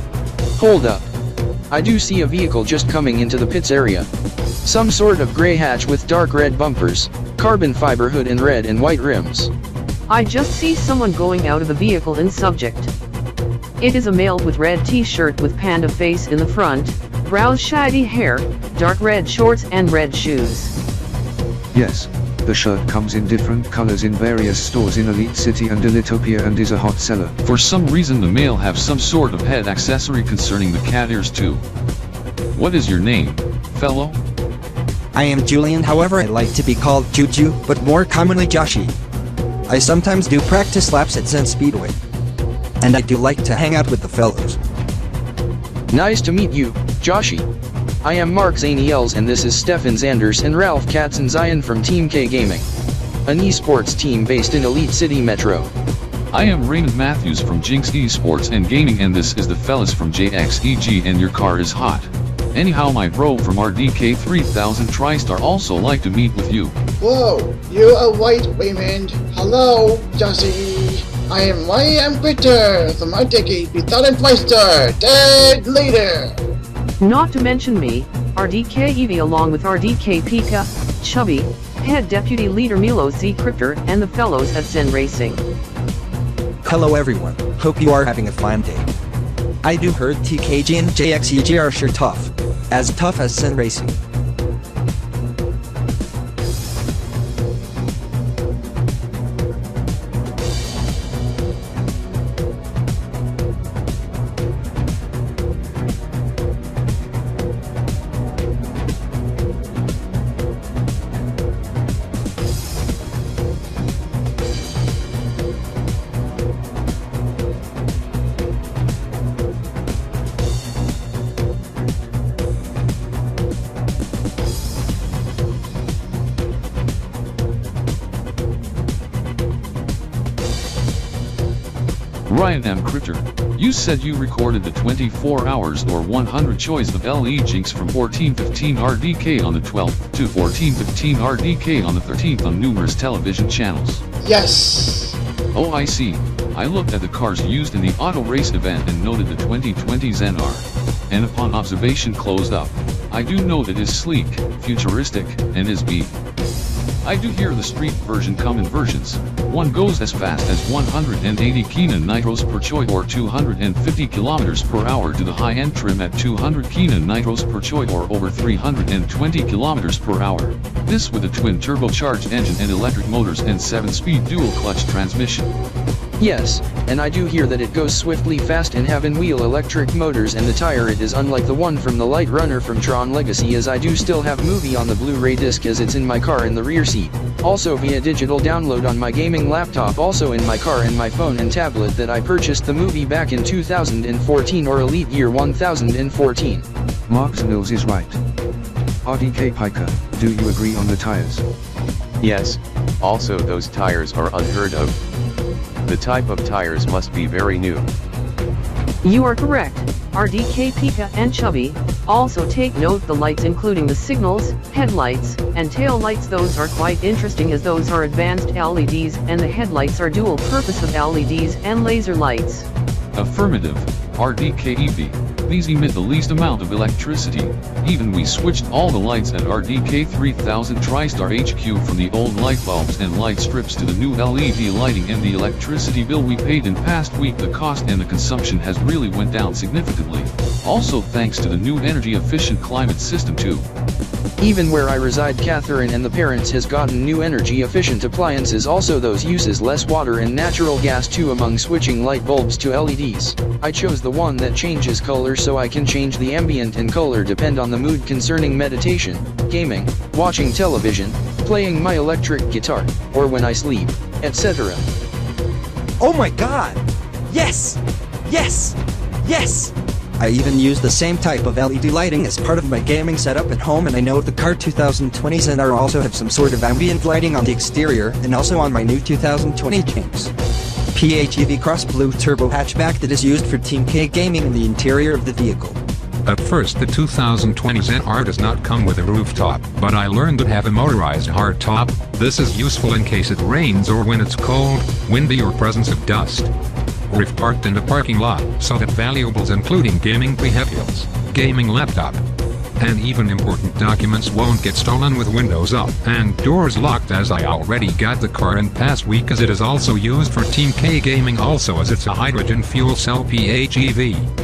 hold up? I do see a vehicle just coming into the pits area. Some sort of gray hatch with dark red bumpers, carbon fiber hood and red and white rims. I just see someone going out of the vehicle in subject. It is a male with red t-shirt with panda face in the front, brows shaggy hair, dark red shorts and red shoes. Yes, the shirt comes in different colors in various stores in Elite City and Elitopia and is a hot seller. For some reason the male have some sort of head accessory concerning the cat ears too. What is your name, fellow? I am Julian, however I like to be called Juju, but more commonly Joshi. I sometimes do practice laps at Zen Speedway. And I do like to hang out with the fellows. Nice to meet you, Joshi. I am Mark Zaniels and this is Stefan Zanders and Ralph Katzenzian from Team K Gaming, an eSports team based in Elite City Metro. I am Raymond Matthews from Jinx Esports and Gaming and this is the fellas from JXEG and your car is hot. Anyhow my bro from RDK 3000 TriStar also like to meet with you. Whoa, you are white Raymond. Hello, Josie. I am Critter from RDK 3000 TriStar. Dead later. Not to mention me, RDK Eevee along with RDK Pika, Chubby, Head Deputy Leader Milo Z Cryptor and the fellows at Zen Racing. Hello everyone, hope you are having a fine day. I do heard TKG and JXEG are sure tough as Zen Racing. Ryan M. Critter, you said you recorded the 24 hours or 100 choice of LE Jinx from 1415 RDK on the 12th to 1415 RDK on the 13th on numerous television channels. Yes. Oh I see. I looked at the cars used in the auto race event and noted the 2020 Zen R. And upon observation closed up, I do note it is sleek, futuristic, and is B. I do hear the street version come in versions. One goes as fast as 180 kina nitros per choi or 250 kilometers per hour to the high-end trim at 200 kina nitros per choi or over 320 kilometers per hour. This with a twin turbocharged engine and electric motors and 7-speed dual clutch transmission. Yes, and I do hear that it goes swiftly fast and have in-wheel electric motors and the tire it is unlike the one from the Light Runner from Tron Legacy as I do still have movie on the Blu-ray disc as it's in my car in the rear seat. Also via digital download on my gaming laptop also in my car and my phone and tablet that I purchased the movie back in 2014 or Elite Year 1014. Mark Zaniels is right. RDK Piker, do you agree on the tires? Yes, also those tires are unheard of. The type of tires must be very new. You are correct, RDK Pika and Chubby. Also take note the lights including the signals, headlights, and tail lights, those are quite interesting as those are advanced LEDs and the headlights are dual purpose of LEDs and laser lights. Affirmative, RDK Eevee. These emit the least amount of electricity. Even we switched all the lights at RDK 3000 TriStar HQ from the old light bulbs and light strips to the new LED lighting, and the electricity bill we paid in past week, the cost and the consumption has really went down significantly. Also thanks to the new energy efficient climate system too. Even where I reside, Catherine and the parents has gotten new energy efficient appliances, also those uses less water and natural gas too. Among switching light bulbs to LEDs, I chose the one that changes color so I can change the ambient and color depend on the mood concerning meditation, gaming, watching television, playing my electric guitar, or when I sleep, etc. Oh my god! Yes! Yes! Yes! I even use the same type of LED lighting as part of my gaming setup at home, and I know the car 2020 Zen R also have some sort of ambient lighting on the exterior and also on my new 2020 Jinx PHEV Cross Blue Turbo hatchback that is used for Team K Gaming in the interior of the vehicle. At first the 2020 ZR does not come with a rooftop, but I learned to have a motorized hardtop. This is useful in case it rains or when it's cold, windy or presence of dust. We've parked in the parking lot so that valuables including gaming vehicles, gaming laptop, and even important documents won't get stolen with windows up and doors locked, as I already got the car in past week, as it is also used for Team K gaming also, as it's a hydrogen fuel cell PHEV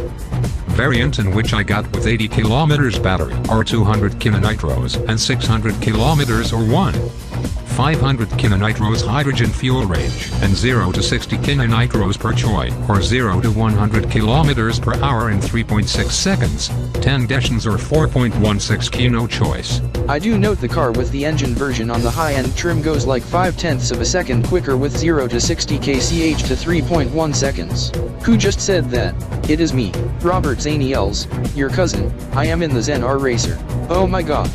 variant in which I got with 80 kilometers battery or 200 kilonitros and 600 kilometers or 500 kilonitros hydrogen fuel range and 0 to 60 kilonitros per choy or 0 to 100 kilometers per hour in 3.6 seconds, 10 dections or 4.16 kilo choice. I do note the car with the engine version on the high-end trim goes like 0.5 of a second quicker with 0 to 60 kch to 3.1 seconds. Who just said that? It is me, Robert Zaniels, your cousin. I am in the Zen R Racer. Oh my god.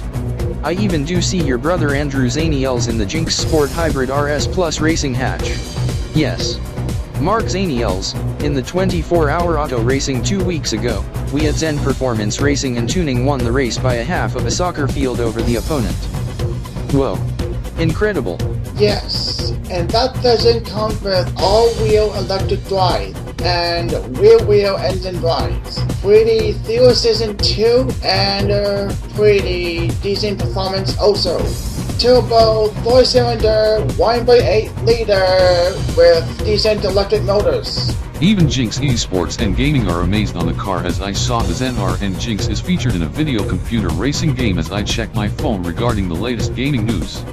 I even do see your brother Andrew Zaniels in the Jinx Sport Hybrid RS Plus Racing Hatch. Yes. Mark Zaniels, in the 24-hour auto racing 2 weeks ago, we at Zen Performance Racing and Tuning won the race by a half of a soccer field over the opponent. Whoa. Incredible. Yes, and that doesn't count with all-wheel electric drive and rear-wheel engine drives. Pretty Theo Season 2 and pretty decent performance also. Turbo 4-cylinder 1.8 liter with decent electric motors. Even Jinx eSports and Gaming are amazed on the car, as I saw the Zen R and Jinx is featured in a video computer racing game as I checked my phone regarding the latest gaming news.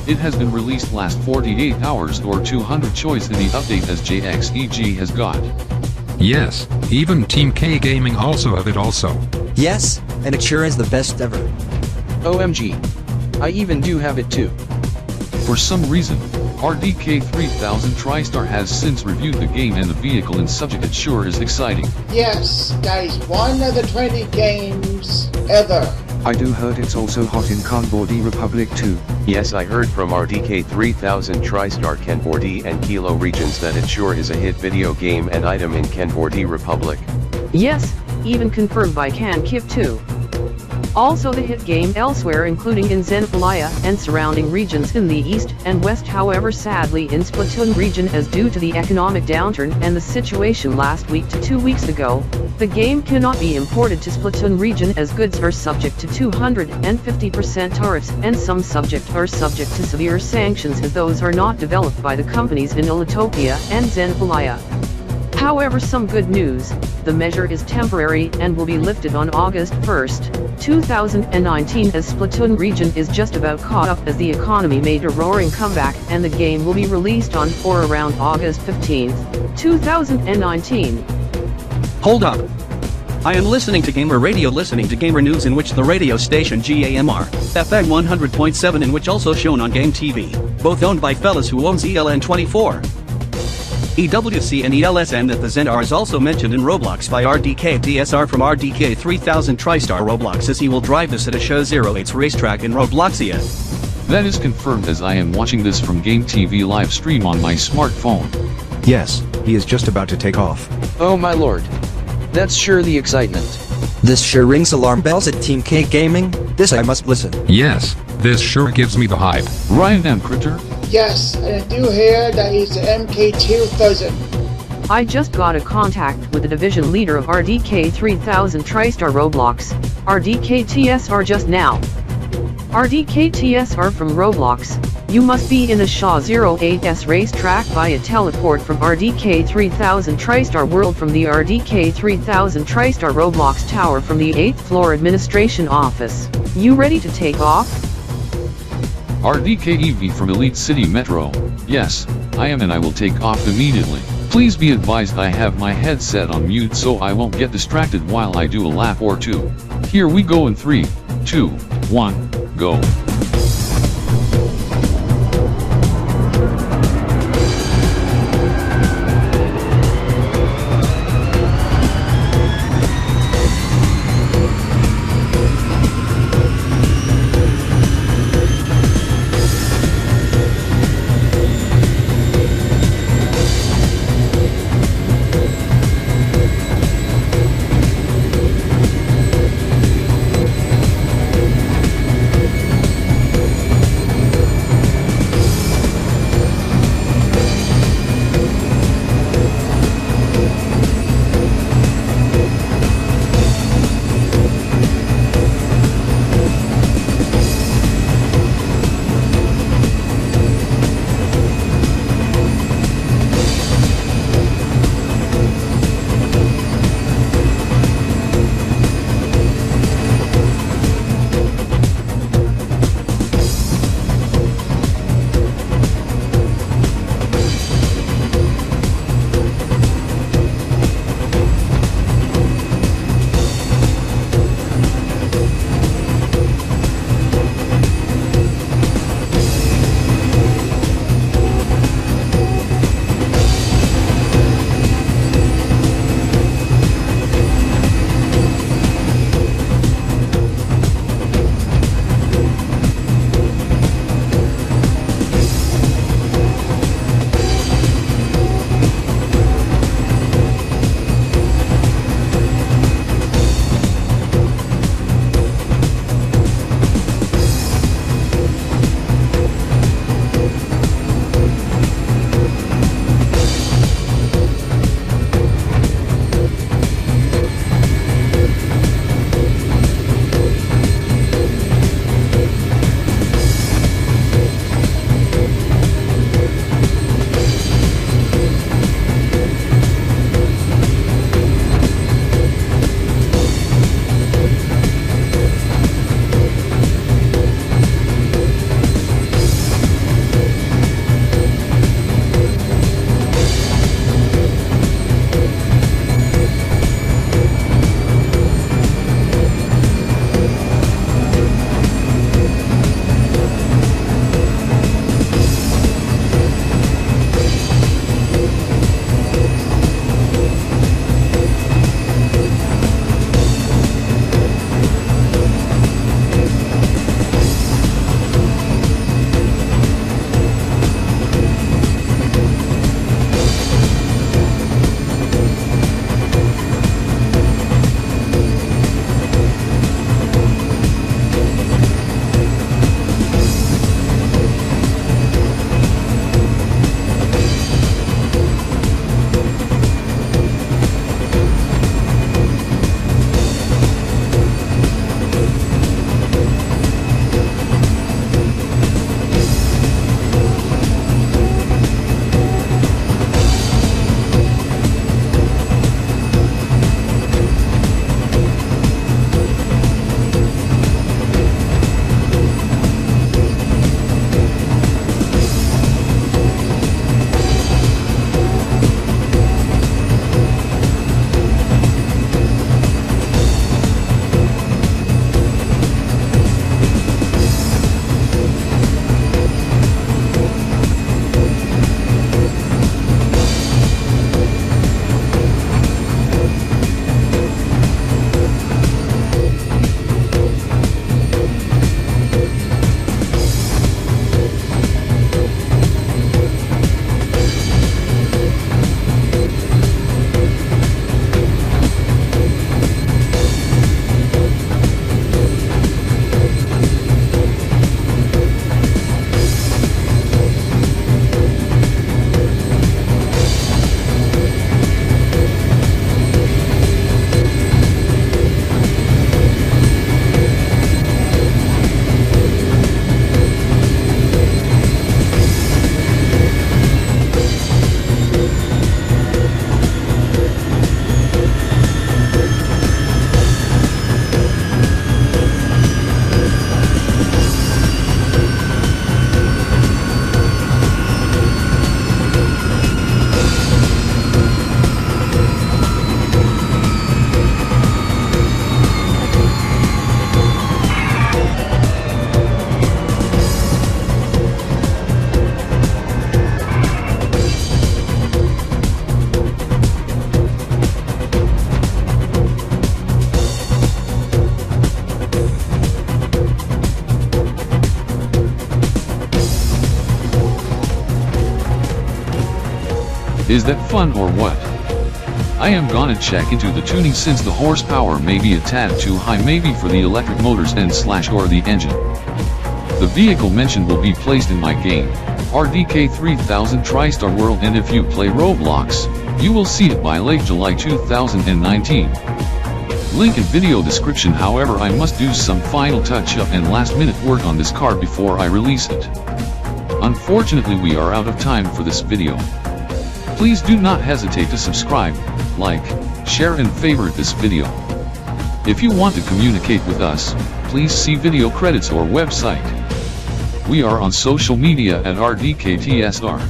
It has been released last 48 hours or 200 choice in the update as JXEG has got. Yes, even Team K Gaming also have it also. Yes, and it sure is the best ever. OMG. I even do have it too. For some reason, RDK 3000 TriStar has since reviewed the game and the vehicle and subject. It sure is exciting. Yes, guys, one of the 20 games ever. I do heard it's also hot in Kanbordi Republic too. Yes, I heard from RDK 3000 TriStar Kanbordi and Kilo regions that it sure is a hit video game and item in Kanbordi Republic. Yes, even confirmed by CanKiv too. Also the hit game elsewhere, including in Zenpalaya and surrounding regions in the east and west. However, sadly in Splatoon region, as due to the economic downturn and the situation last week to 2 weeks ago, the game cannot be imported to Splatoon region as goods are subject to 250% tariffs and some are subject to severe sanctions, as those are not developed by the companies in Ilitopia and Zenpalaya. However, some good news, the measure is temporary and will be lifted on August 1st, 2019, as Splatoon region is just about caught up as the economy made a roaring comeback, and the game will be released on or around August 15th, 2019. Hold up. I am listening to Gamer Radio, listening to Gamer News, in which the radio station GAMR, FM 100.7, in which also shown on Game TV, both owned by fellas who owns ELN24. EWC and ELSN, that the Zen R is also mentioned in Roblox by RDK DSR from RDK 3000 TriStar Roblox, as he will drive this at a Show 08's racetrack in Robloxia. That is confirmed, as I am watching this from Game TV live stream on my smartphone. Yes, he is just about to take off. Oh my lord. That's sure the excitement. This sure rings alarm bells at Team K Gaming. This I must listen. Yes, this sure gives me the hype. Ryan M. Critter? Yes, and I do hear that he's the MK2000. I just got a contact with the division leader of RDK 3000 TriStar Roblox, RDK TSR, just now. RDK TSR from Roblox, you must be in a Shaw 08's racetrack via teleport from RDK 3000 TriStar World from the RDK 3000 TriStar Roblox Tower from the 8th floor administration office. You ready to take off? RDK EV from Elite City Metro. Yes, I am, and I will take off immediately. Please be advised I have my headset on mute so I won't get distracted while I do a lap or two. Here we go in 3, 2, 1, go. Is that fun or what? I am gonna check into the tuning since the horsepower may be a tad too high, maybe for the electric motors and slash or the engine. The vehicle mentioned will be placed in my game, RDK 3000 TriStar World, and if you play Roblox, you will see it by late July 2019. Link in video description. However, I must do some final touch-up and last-minute work on this car before I release it. Unfortunately, we are out of time for this video. Please do not hesitate to subscribe, like, share and favorite this video. If you want to communicate with us, please see video credits or website. We are on social media at RDKTSR.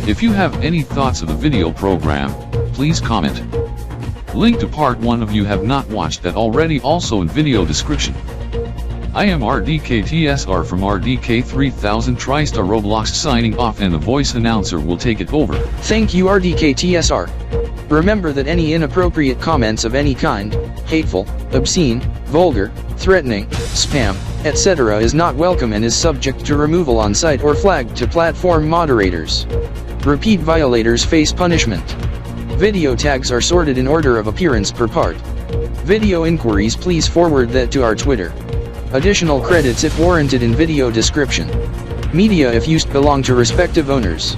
If you have any thoughts of the video program, please comment. Link to part 1 if you have not watched that already also in video description. I am RDKTSR from RDK 3000 TriStar Roblox signing off, and the voice announcer will take it over. Thank you, RDKTSR. Remember that any inappropriate comments of any kind, hateful, obscene, vulgar, threatening, spam, etc. is not welcome and is subject to removal on site or flagged to platform moderators. Repeat violators face punishment. Video tags are sorted in order of appearance per part. Video inquiries, please forward that to our Twitter. Additional credits if warranted in video description. Media if used belong to respective owners.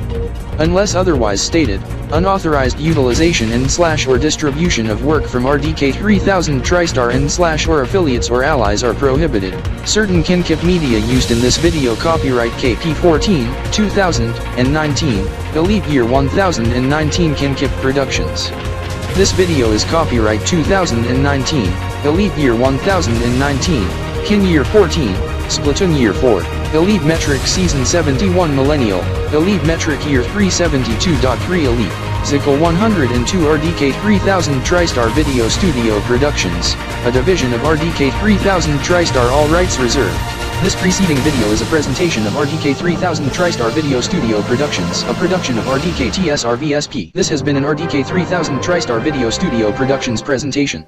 Unless otherwise stated, unauthorized utilization and slash or distribution of work from RDK 3000 TriStar and slash or affiliates or allies are prohibited. Certain Kinkip media used in this video copyright KP14, 2019, Elite Year 1019 Kinkip Productions. This video is copyright 2019, Elite Year 1019, Kin Year 14, Splatoon Year 4, Elite Metric Season 71 Millennial, Elite Metric Year 372.3 Elite, Zickle 102 RDK 3000 TriStar Video Studio Productions, a division of RDK 3000 TriStar, all rights reserved. This preceding video is a presentation of RDK 3000 TriStar Video Studio Productions, a production of RDK TSR VSP. This has been an RDK 3000 TriStar Video Studio Productions presentation.